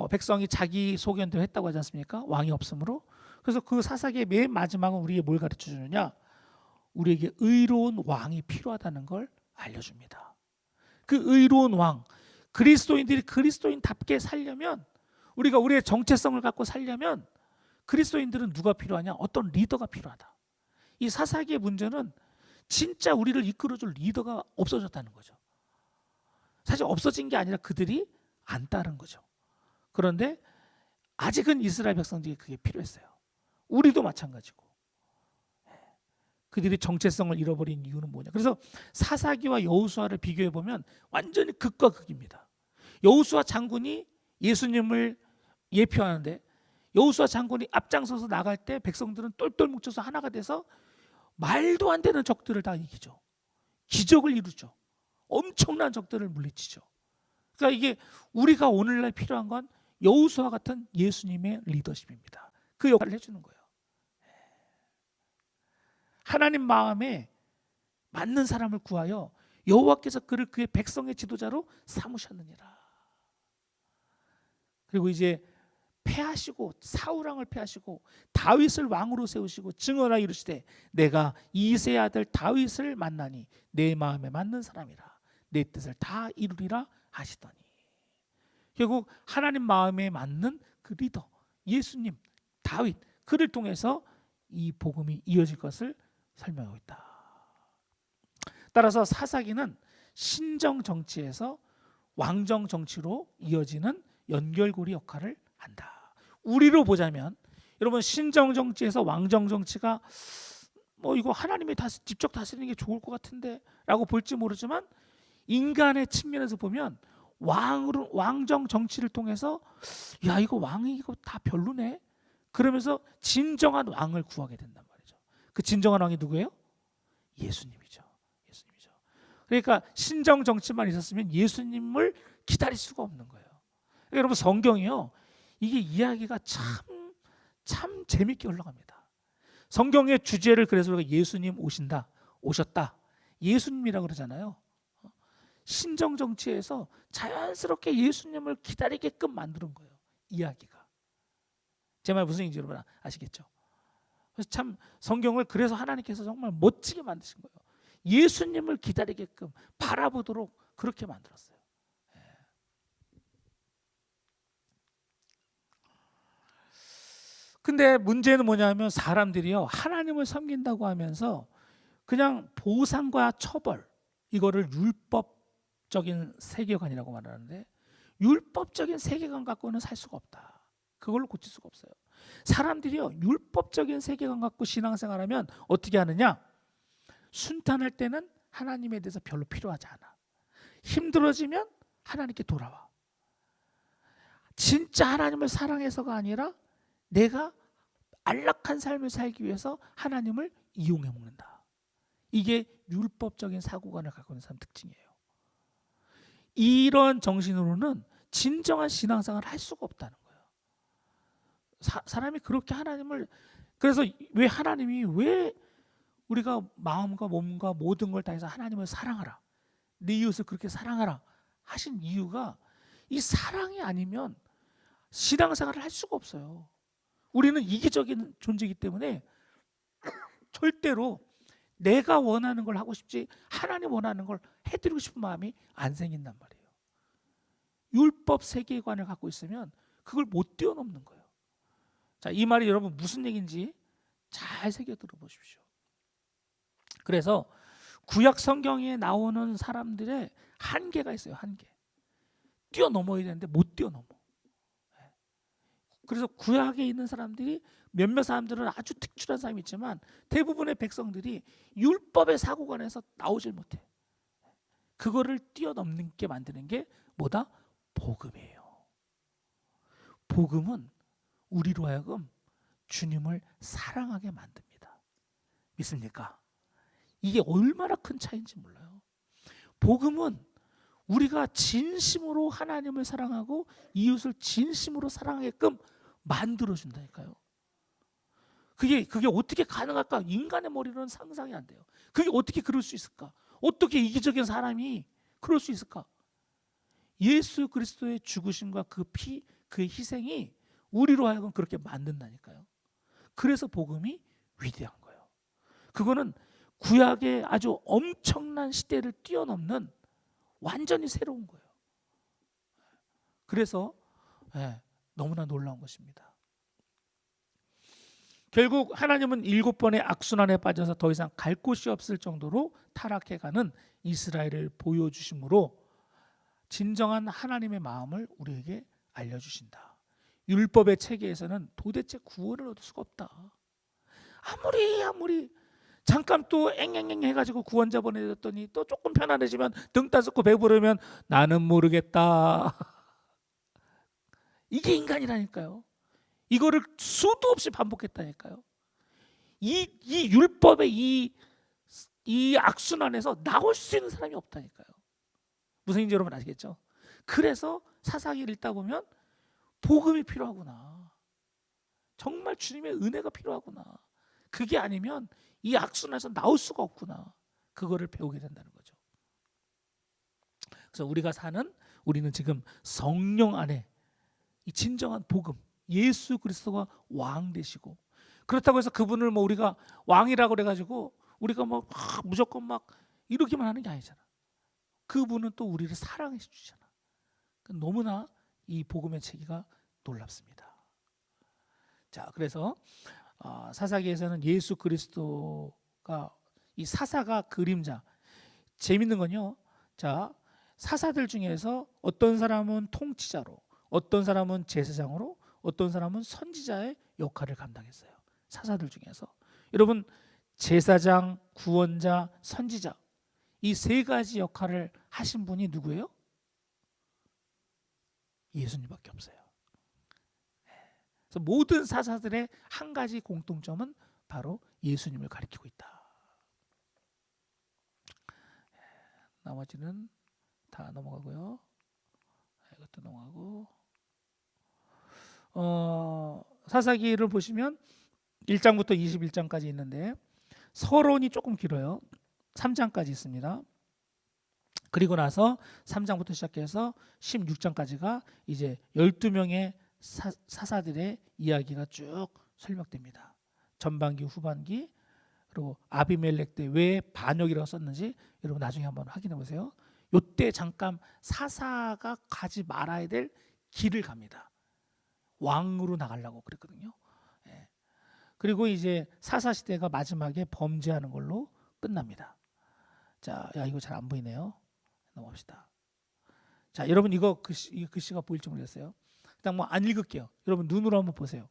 백성이 자기 소견대로 했다고 하지 않습니까? 왕이 없으므로. 그래서 그 사사기의 맨 마지막은 우리에게 뭘 가르쳐 주느냐? 우리에게 의로운 왕이 필요하다는 걸 알려줍니다. 그 의로운 왕, 그리스도인들이 그리스도인답게 살려면 우리가 우리의 정체성을 갖고 살려면 그리스도인들은 누가 필요하냐? 어떤 리더가 필요하다. 이 사사기의 문제는 진짜 우리를 이끌어줄 리더가 없어졌다는 거죠. 사실 없어진 게 아니라 그들이 안 따른 거죠. 그런데 아직은 이스라엘 백성들이 그게 필요했어요. 우리도 마찬가지고. 그들이 정체성을 잃어버린 이유는 뭐냐? 그래서 사사기와 여호수아를 비교해 보면 완전히 극과 극입니다. 여호수아 장군이 예수님을 예표하는데 여호수아 장군이 앞장서서 나갈 때 백성들은 똘똘 뭉쳐서 하나가 돼서 말도 안 되는 적들을 다 이기죠. 기적을 이루죠. 엄청난 적들을 물리치죠. 그러니까 이게 우리가 오늘날 필요한 건 여호수아 같은 예수님의 리더십입니다. 그 역할을 해주는 거예요. 하나님 마음에 맞는 사람을 구하여 여호와께서 그를 그의 백성의 지도자로 삼으셨느니라. 그리고 이제 패하시고 사울 왕을 패하시고 다윗을 왕으로 세우시고 증언하여 이르시되 내가 이새의 아들 다윗을 만나니 내 마음에 맞는 사람이라 내 뜻을 다 이루리라 하시더니, 결국 하나님 마음에 맞는 그 리더 예수님, 다윗, 그를 통해서 이 복음이 이어질 것을 설명하고 있다. 따라서 사사기는 신정 정치에서 왕정 정치로 이어지는 연결고리 역할을 한다. 우리로 보자면 여러분, 신정 정치에서 왕정 정치가 이거 하나님이 직접 다스리는 게 좋을 것 같은데 라고 볼지 모르지만, 인간의 측면에서 보면 왕정 정치를 통해서 야, 이거 왕이 이거 다 별로네, 그러면서 진정한 왕을 구하게 된단 말이죠. 그 진정한 왕이 누구예요? 예수님이죠. 예수님이죠. 그러니까 신정 정치만 있었으면 예수님을 기다릴 수가 없는 거예요. 그러니까 여러분, 성경이요, 이게 이야기가 참 재밌게 흘러갑니다. 성경의 주제를 그래서 우리가 예수님 오셨다, 예수님이라고 그러잖아요. 신정 정치에서 자연스럽게 예수님을 기다리게끔 만드는 거예요, 이야기가. 제 말 무슨 얘기인지 여러분 아시겠죠? 그래서 참 성경을 그래서 하나님께서 정말 멋지게 만드신 거예요. 예수님을 기다리게끔 바라보도록 그렇게 만들었어요. 근데 문제는 뭐냐면, 사람들이요, 하나님을 섬긴다고 하면서 그냥 보상과 처벌, 이거를 율법적인 세계관이라고 말하는데, 율법적인 세계관 갖고는 살 수가 없다. 그걸로 고칠 수가 없어요. 사람들이요, 율법적인 세계관 갖고 신앙생활하면 어떻게 하느냐? 순탄할 때는 하나님에 대해서 별로 필요하지 않아. 힘들어지면 하나님께 돌아와. 진짜 하나님을 사랑해서가 아니라 내가 안락한 삶을 살기 위해서 하나님을 이용해 먹는다. 이게 율법적인 사고관을 갖고 있는 사람 특징이에요. 이런 정신으로는 진정한 신앙생활을 할 수가 없다는 거예요. 사람이 그렇게 하나님을, 그래서 왜 우리가 마음과 몸과 모든 걸 다해서 하나님을 사랑하라, 네 이웃을 그렇게 사랑하라 하신 이유가, 이 사랑이 아니면 신앙생활을 할 수가 없어요. 우리는 이기적인 존재이기 때문에 절대로 내가 원하는 걸 하고 싶지 하나님 원하는 걸 해드리고 싶은 마음이 안 생긴단 말이에요. 율법 세계관을 갖고 있으면 그걸 못 뛰어넘는 거예요. 자, 이 말이 여러분 무슨 얘기인지 잘 새겨 들어보십시오. 그래서 구약 성경에 나오는 사람들의 한계가 있어요. 한계. 뛰어넘어야 되는데 못 뛰어넘어. 그래서 구약에 있는 사람들이, 몇몇 사람들은 아주 특출한 사람이 있지만 대부분의 백성들이 율법의 사고관에서 나오질 못해. 그거를 뛰어넘는 게 만드는 게 뭐다? 복음이에요. 복음은 우리로 하여금 주님을 사랑하게 만듭니다. 믿습니까? 이게 얼마나 큰 차이인지 몰라요. 복음은 우리가 진심으로 하나님을 사랑하고 이웃을 진심으로 사랑하게끔 만들어준다니까요. 그게 어떻게 가능할까? 인간의 머리로는 상상이 안 돼요. 그게 어떻게 그럴 수 있을까? 어떻게 이기적인 사람이 그럴 수 있을까? 예수 그리스도의 죽으심과 그 피, 그의 희생이 우리로 하여금 그렇게 만든다니까요. 그래서 복음이 위대한 거예요. 그거는 구약의 아주 엄청난 시대를 뛰어넘는 완전히 새로운 거예요. 그래서 너무나 놀라운 것입니다. 결국 하나님은 7번의 악순환에 빠져서 더 이상 갈 곳이 없을 정도로 타락해가는 이스라엘을 보여주심으로 진정한 하나님의 마음을 우리에게 알려주신다. 율법의 체계에서는 도대체 구원을 얻을 수가 없다. 아무리 잠깐 또 앵앵앵 해가지고 구원자 보내줬더니 또 조금 편안해지면, 등 따숩고 배부르면 나는 모르겠다. 이게 인간이라니까요. 이거를 수도 없이 반복했다니까요. 이 율법의 이 악순환에서 나올 수 있는 사람이 없다니까요. 무슨 얘기인지 여러분 아시겠죠? 그래서 사사기를 읽다 보면 복음이 필요하구나. 정말 주님의 은혜가 필요하구나. 그게 아니면 이 악순환에서 나올 수가 없구나. 그거를 배우게 된다는 거죠. 그래서 우리는 지금 성령 안에 이 진정한 복음, 예수 그리스도가 왕 되시고, 그렇다고 해서 그분을 뭐 우리가 왕이라고 그래가지고 우리가 뭐 무조건 막 이러기만 하는 게 아니잖아. 그분은 또 우리를 사랑해 주잖아. 너무나 이 복음의 체계가 놀랍습니다. 자, 그래서 사사기에서는 예수 그리스도가 이 사사가 그림자. 재밌는 건요. 자, 사사들 중에서 어떤 사람은 통치자로, 어떤 사람은 제사장으로, 어떤 사람은 선지자의 역할을 감당했어요. 사사들 중에서. 여러분, 제사장, 구원자, 선지자, 이 세 가지 역할을 하신 분이 누구예요? 예수님밖에 없어요. 그래서 모든 사사들의 한 가지 공통점은 바로 예수님을 가리키고 있다. 나머지는 다 넘어가고요. 이것도 넘어가고. 사사기를 보시면 1장부터 21장까지 있는데 서론이 조금 길어요. 3장까지 있습니다. 그리고 나서 3장부터 시작해서 16장까지가 이제 12명의 사사들의 이야기가 쭉 설명됩니다. 전반기, 후반기, 그리고 아비멜렉 때 왜 반역이라고 썼는지 여러분 나중에 한번 확인해 보세요. 이때 잠깐 사사가 가지 말아야 될 길을 갑니다. 왕으로 나가려고 그랬거든요. 예. 그리고 이제 사사 시대가 마지막에 범죄하는 걸로 끝납니다. 자, 이거 잘 안 보이네요. 넘어갑시다. 자, 여러분 이 글씨가 보일지 모르겠어요. 일단 뭐 안 읽을게요. 여러분 눈으로 한번 보세요.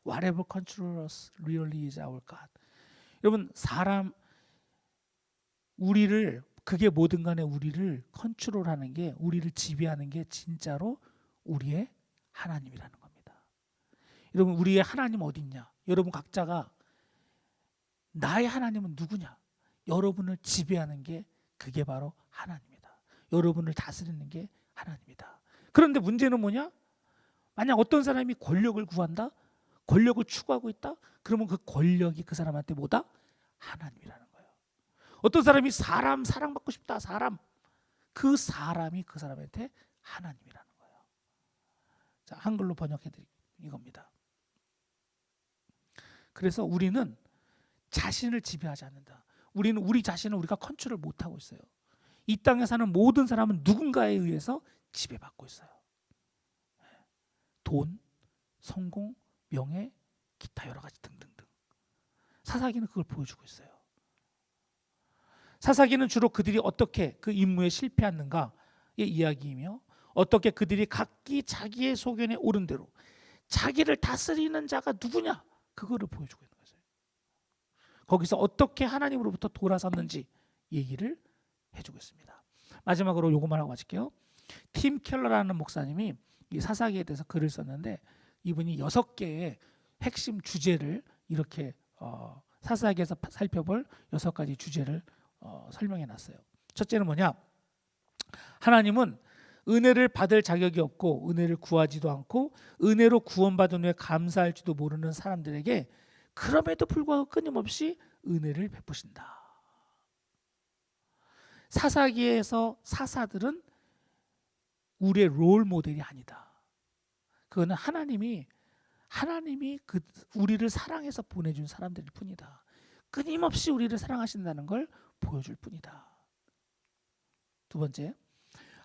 Whatever controls us really is our God. 여러분 우리를 그게 뭐든 간에 우리를 컨트롤하는 게, 우리를 지배하는 게 진짜로 우리의 하나님이라는 겁니다. 여러분 우리의 하나님 어디 있냐? 여러분 각자가 나의 하나님은 누구냐? 여러분을 지배하는 게 그게 바로 하나님이다. 여러분을 다스리는 게 하나님이다. 그런데 문제는 뭐냐? 만약 어떤 사람이 권력을 구한다? 권력을 추구하고 있다? 그러면 그 권력이 그 사람한테 뭐다? 하나님이라는 거예요. 어떤 사람이 사랑받고 싶다. 그 사람이 그 사람한테 하나님이라는 거예요. 자, 한글로 번역해 드린 이겁니다. 그래서 우리는 자신을 지배하지 않는다. 우리는 우리 자신을 우리가 컨트롤 못하고 있어요. 이 땅에 사는 모든 사람은 누군가에 의해서 지배받고 있어요. 돈, 성공, 명예, 기타 여러 가지 등등등. 사사기는 그걸 보여주고 있어요. 사사기는 주로 그들이 어떻게 그 임무에 실패했는가의 이야기이며, 어떻게 그들이 각기 자기의 소견에 옳은 대로 자기를 다스리는 자가 누구냐, 그거를 보여주고 있는 거예요. 거기서 어떻게 하나님으로부터 돌아섰는지 얘기를 해주고 있습니다. 마지막으로 요것만 하고 마칠게요. 팀 켈러라는 목사님이 이 사사기에 대해서 글을 썼는데, 이분이 6개의 핵심 주제를 이렇게 사사기에서 살펴볼 6가지 주제를 설명해 놨어요. 첫째는 뭐냐? 하나님은 은혜를 받을 자격이 없고 은혜를 구하지도 않고 은혜로 구원받은 후에 감사할 지도 모르는 사람들에게 그럼에도 불구하고 끊임없이 은혜를 베푸신다. 사사기에서 사사들은 우리의 롤 모델이 아니다. 그거는 하나님이 우리를 사랑해서 보내준 사람들일 뿐이다. 끊임없이 우리를 사랑하신다는 걸 보여줄 뿐이다. 두 번째,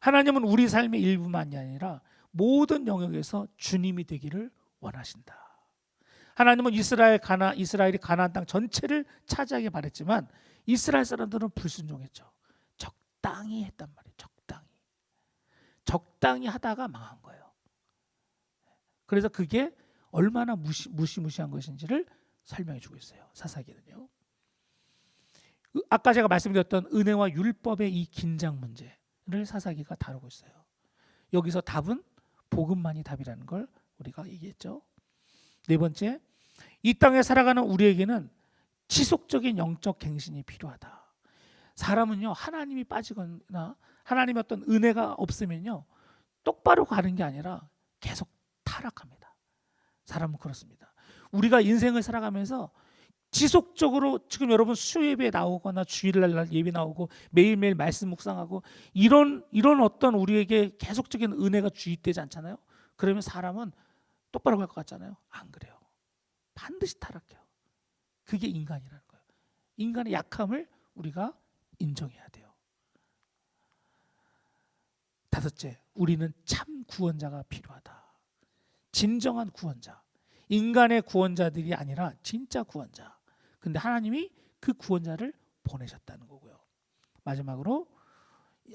하나님은 우리 삶의 일부만이 아니라 모든 영역에서 주님이 되기를 원하신다. 하나님은 이스라엘이 가나안 땅 전체를 차지하게 바랬지만 이스라엘 사람들은 불순종했죠. 적당히 했단 말이에요. 적당히 하다가 망한 거예요. 그래서 그게 얼마나 무시무시한 것인지를 설명해 주고 있어요. 사사기는요. 아까 제가 말씀드렸던 은혜와 율법의 이 긴장 문제를 사사기가 다루고 있어요. 여기서 답은 복음만이 답이라는 걸 우리가 얘기했죠. 네 번째, 이 땅에 살아가는 우리에게는 지속적인 영적 갱신이 필요하다. 사람은요, 하나님이 빠지거나 하나님의 어떤 은혜가 없으면요, 똑바로 가는 게 아니라 계속 타락합니다. 사람은 그렇습니다. 우리가 인생을 살아가면서 지속적으로 지금 여러분 수요예배 나오거나 주일날 예배 나오고 매일매일 말씀 묵상하고 이런 어떤 우리에게 계속적인 은혜가 주입되지 않잖아요. 그러면 사람은 똑바로 갈 것 같잖아요. 안 그래요. 반드시 타락해요. 그게 인간이라는 거예요. 인간의 약함을 우리가 인정해야 돼요. 다섯째, 우리는 참 구원자가 필요하다. 진정한 구원자. 인간의 구원자들이 아니라 진짜 구원자. 근데 하나님이 그 구원자를 보내셨다는 거고요. 마지막으로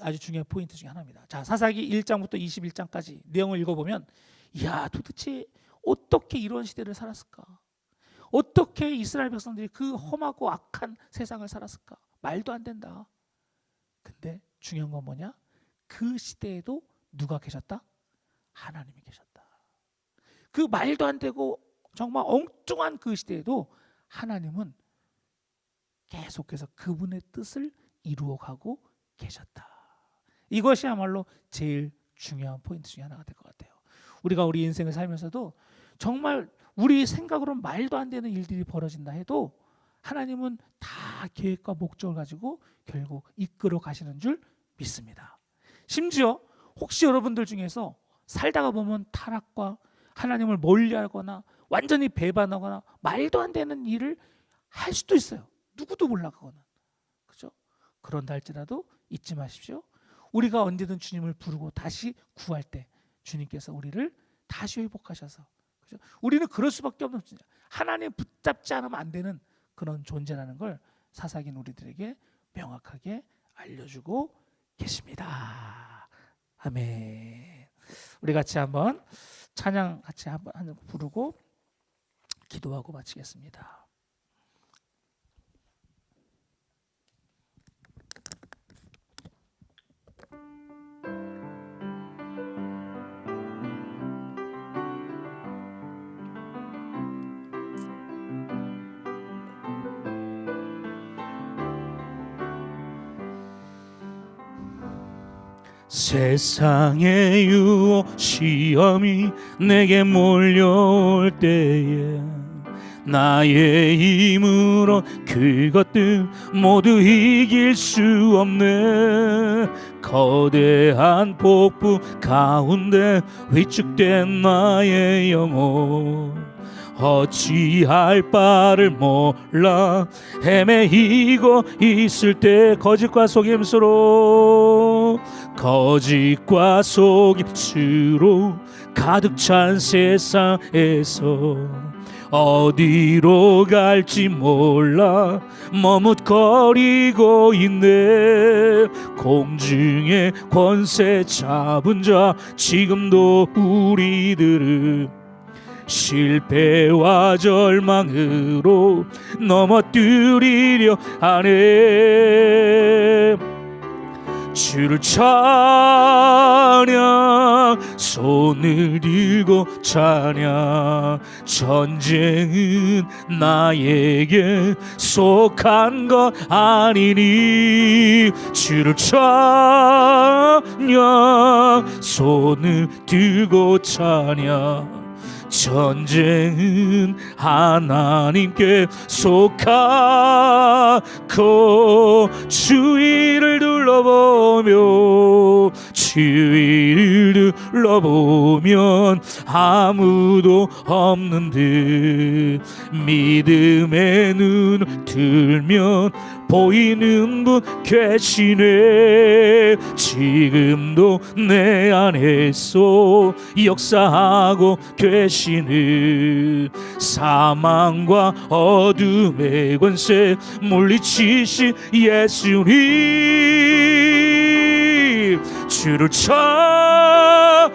아주 중요한 포인트 중에 하나입니다. 자, 사사기 1장부터 21장까지 내용을 읽어보면 이야, 도대체 어떻게 이런 시대를 살았을까? 어떻게 이스라엘 백성들이 그 험하고 악한 세상을 살았을까? 말도 안 된다. 근데 중요한 건 뭐냐? 그 시대에도 누가 계셨다? 하나님이 계셨다. 그 말도 안 되고 정말 엉뚱한 그 시대에도 하나님은 계속해서 그분의 뜻을 이루어가고 계셨다. 이것이야말로 제일 중요한 포인트 중에 하나가 될 것 같아요. 우리가 우리 인생을 살면서도 정말 우리 생각으로는 말도 안 되는 일들이 벌어진다 해도 하나님은 다 계획과 목적을 가지고 결국 이끌어 가시는 줄 믿습니다. 심지어 혹시 여러분들 중에서 살다가 보면 타락과 하나님을 멀리하거나 완전히 배반하거나 말도 안 되는 일을 할 수도 있어요. 누구도 몰라 그거는. 그죠? 그런다 할지라도 잊지 마십시오. 우리가 언제든 주님을 부르고 다시 구할 때 주님께서 우리를 다시 회복하셔서, 그죠? 우리는 그럴 수밖에 없는 존재. 하나님 붙잡지 않으면 안 되는 그런 존재라는 걸 사사기는 우리들에게 명확하게 알려주고 계십니다. 아멘. 우리 같이 한번 찬양 같이 한번 부르고 기도하고 마치겠습니다. 세상의 유혹 시험이 내게 몰려올 때에 나의 힘으로 그것들 모두 이길 수 없네. 거대한 폭풍 가운데 위축된 나의 영혼 어찌할 바를 몰라 헤매이고 있을 때 거짓과 속임수로 가득 찬 세상에서 어디로 갈지 몰라 머뭇거리고 있네. 공중의 권세 잡은 자 지금도 우리들을 실패와 절망으로 넘어뜨리려 하네. 주를 찬양 손을 들고 찬양. 전쟁은 나에게 속한 것 아니니. 주를 찬양 손을 들고 찬양. 전쟁은 하나님께 속하고 주위를 둘러보면 아무도 없는 듯 믿음의 눈을 들면 보이는 분 계시네. 지금도 내 안에서 역사하고 계시는 사망과 어둠의 권세 물리치신 예수님. 주를 찬양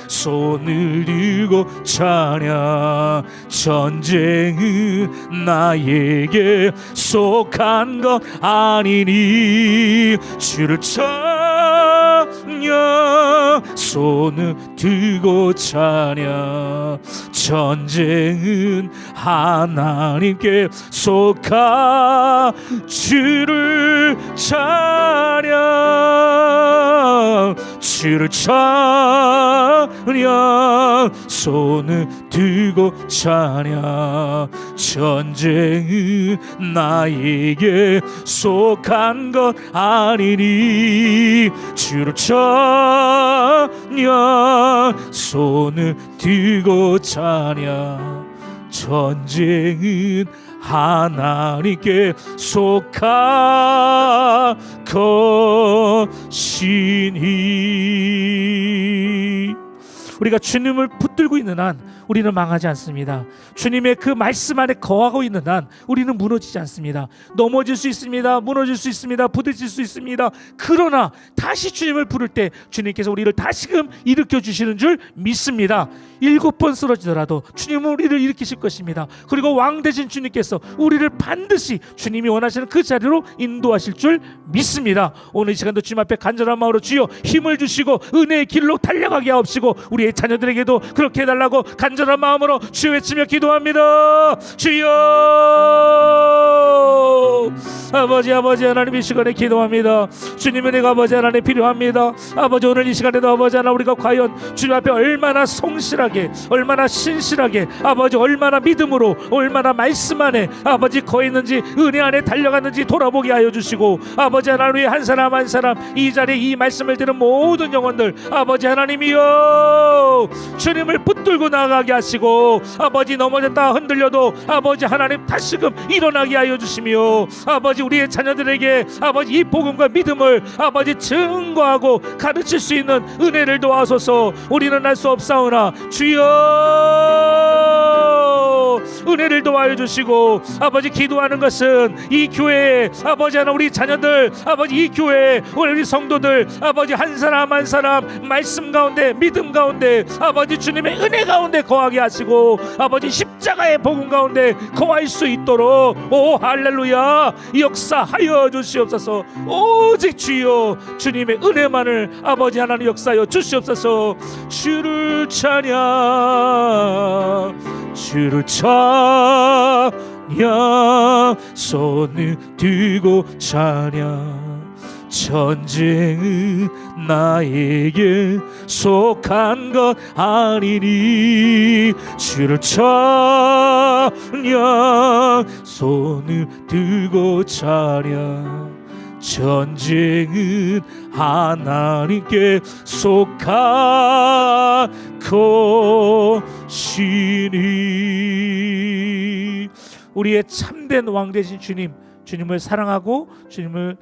손을 들고 찬양. 전쟁은 나에게 속한 것 아니니. 주를 찬양 손을 들고 찬양. 전쟁은 하나님께 속하. 주를 찬양 주를 찬양 손을 들고 찬양 전쟁은 나에게 속한 것 아니니 주를 찬양 손을 들고 찬양 전쟁은 하나님께 속한 것이니 우리가 주님을 붙들고 있는 한 우리는 망하지 않습니다. 주님의 그 말씀 안에 거하고 있는 한 우리는 무너지지 않습니다. 넘어질 수 있습니다. 무너질 수 있습니다. 부딪힐 수 있습니다. 그러나 다시 주님을 부를 때 주님께서 우리를 다시금 일으켜 주시는 줄 믿습니다. 7번 쓰러지더라도 주님은 우리를 일으키실 것입니다. 그리고 왕 되신 주님께서 우리를 반드시 주님이 원하시는 그 자리로 인도하실 줄 믿습니다. 오늘 이 시간도 주님 앞에 간절한 마음으로 주여 힘을 주시고 은혜의 길로 달려가게 하옵시고 우리의 자녀들에게도 그렇게 해달라고 간절한 마음으로 주여 외치며 기도합니다. 주여 아버지 하나님 이 시간에 기도합니다. 주님의 은혜가 아버지 하나님 필요합니다. 아버지 오늘 이 시간에도 아버지 하나님 우리가 과연 주님 앞에 얼마나 성실하게 얼마나 신실하게 아버지 얼마나 믿음으로 얼마나 말씀 안에 아버지 거했는지 은혜 안에 달려갔는지 돌아보게 하여 주시고 아버지 하나님 한 사람 한 사람 이 자리에 이 말씀을 들은 모든 영혼들 아버지 하나님이여 주님을 붙들고 나아가게 하시고 아버지 넘어졌다 흔들려도 아버지 하나님 다시금 일어나게 하여 주시며 아버지 우리의 자녀들에게 아버지 이 복음과 믿음을 아버지 증거하고 가르칠 수 있는 은혜를 도와소서. 우리는 할 수 없사오나 주여 은혜를 도와여 주시고 아버지 기도하는 것은 이 교회에 아버지 하나 우리 자녀들 아버지 이 교회에 우리 성도들 아버지 한 사람 한 사람 말씀 가운데 믿음 가운데 아버지 주님의 은혜 가운데 거하게 하시고 아버지 십자가의 복음 가운데 거할 수 있도록 오 할렐루야 역사하여 주시옵소서. 오직 주여 주님의 은혜만을 아버지 하나님 역사하여 주시옵소서. 주를 찬양 주를 찬양 손을 들고 찬양 전쟁은 나에게 속한 것 아니니 주를 찬양 손을 들고 찬양 전쟁은 하나님께 속한 것이니 우리의 참된 왕 되신 주님을 사랑하고 주님을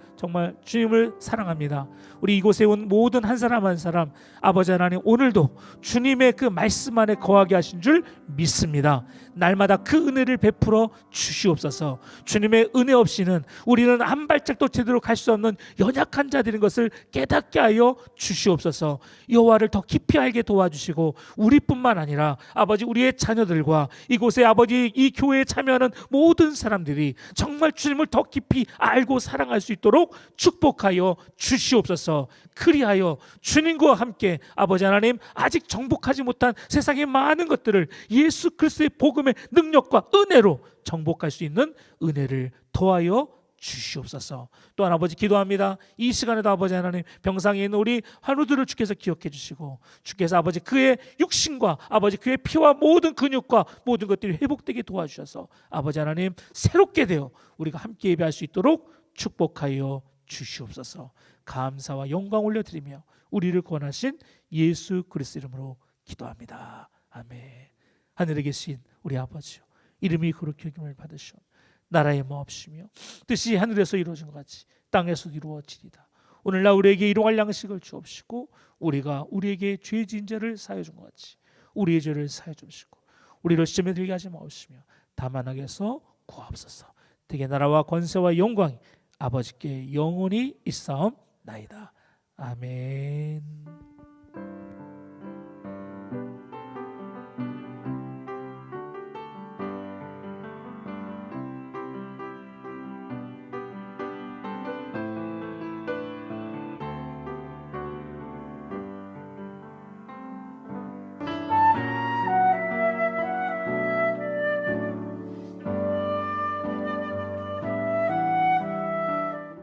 사랑합니다. 우리 이곳에 온 모든 한 사람 한 사람 아버지 하나님 오늘도 주님의 그 말씀 안에 거하게 하신 줄 믿습니다. 날마다 그 은혜를 베풀어 주시옵소서. 주님의 은혜 없이는 우리는 한 발짝도 제대로 갈 수 없는 연약한 자들인 것을 깨닫게 하여 주시옵소서. 여호와를 더 깊이 알게 도와주시고 우리뿐만 아니라 아버지 우리의 자녀들과 이곳에 아버지 이 교회에 참여하는 모든 사람들이 정말 주님을 더 깊이 알고 사랑할 수 있도록 축복하여 주시옵소서. 그리하여 주님과 함께 아버지 하나님 아직 정복하지 못한 세상의 많은 것들을 예수 그리스도의 복음의 능력과 은혜로 정복할 수 있는 은혜를 더하여 주시옵소서. 또한 아버지 기도합니다. 이 시간에도 아버지 하나님 병상에 있는 우리 환우들을 주께서 기억해 주시고 주께서 아버지 그의 육신과 아버지 그의 피와 모든 근육과 모든 것들이 회복되게 도와주셔서 아버지 하나님 새롭게 되어 우리가 함께 예배할 수 있도록 축복하여 주시옵소서. 감사와 영광 올려드리며 우리를 구원하신 예수 그리스도 이름으로 기도합니다. 아멘. 하늘에 계신 우리 아버지요 이름이 거룩히 여김을 받으시오 나라의 마옵시며 뜻이 하늘에서 이루어진 것 같이 땅에서도 이루어지리다. 오늘날 우리에게 일용할 양식을 주옵시고 우리가 우리에게 죄 지은 자를 사하여 준 것 같이 우리의 죄를 사하여 주옵시고 우리를 시험에 들게 하지 마옵시며 다만 악에서 구하옵소서. 대개 나라와 권세와 영광이 아버지께 영원히 있사옵나이다. 아멘.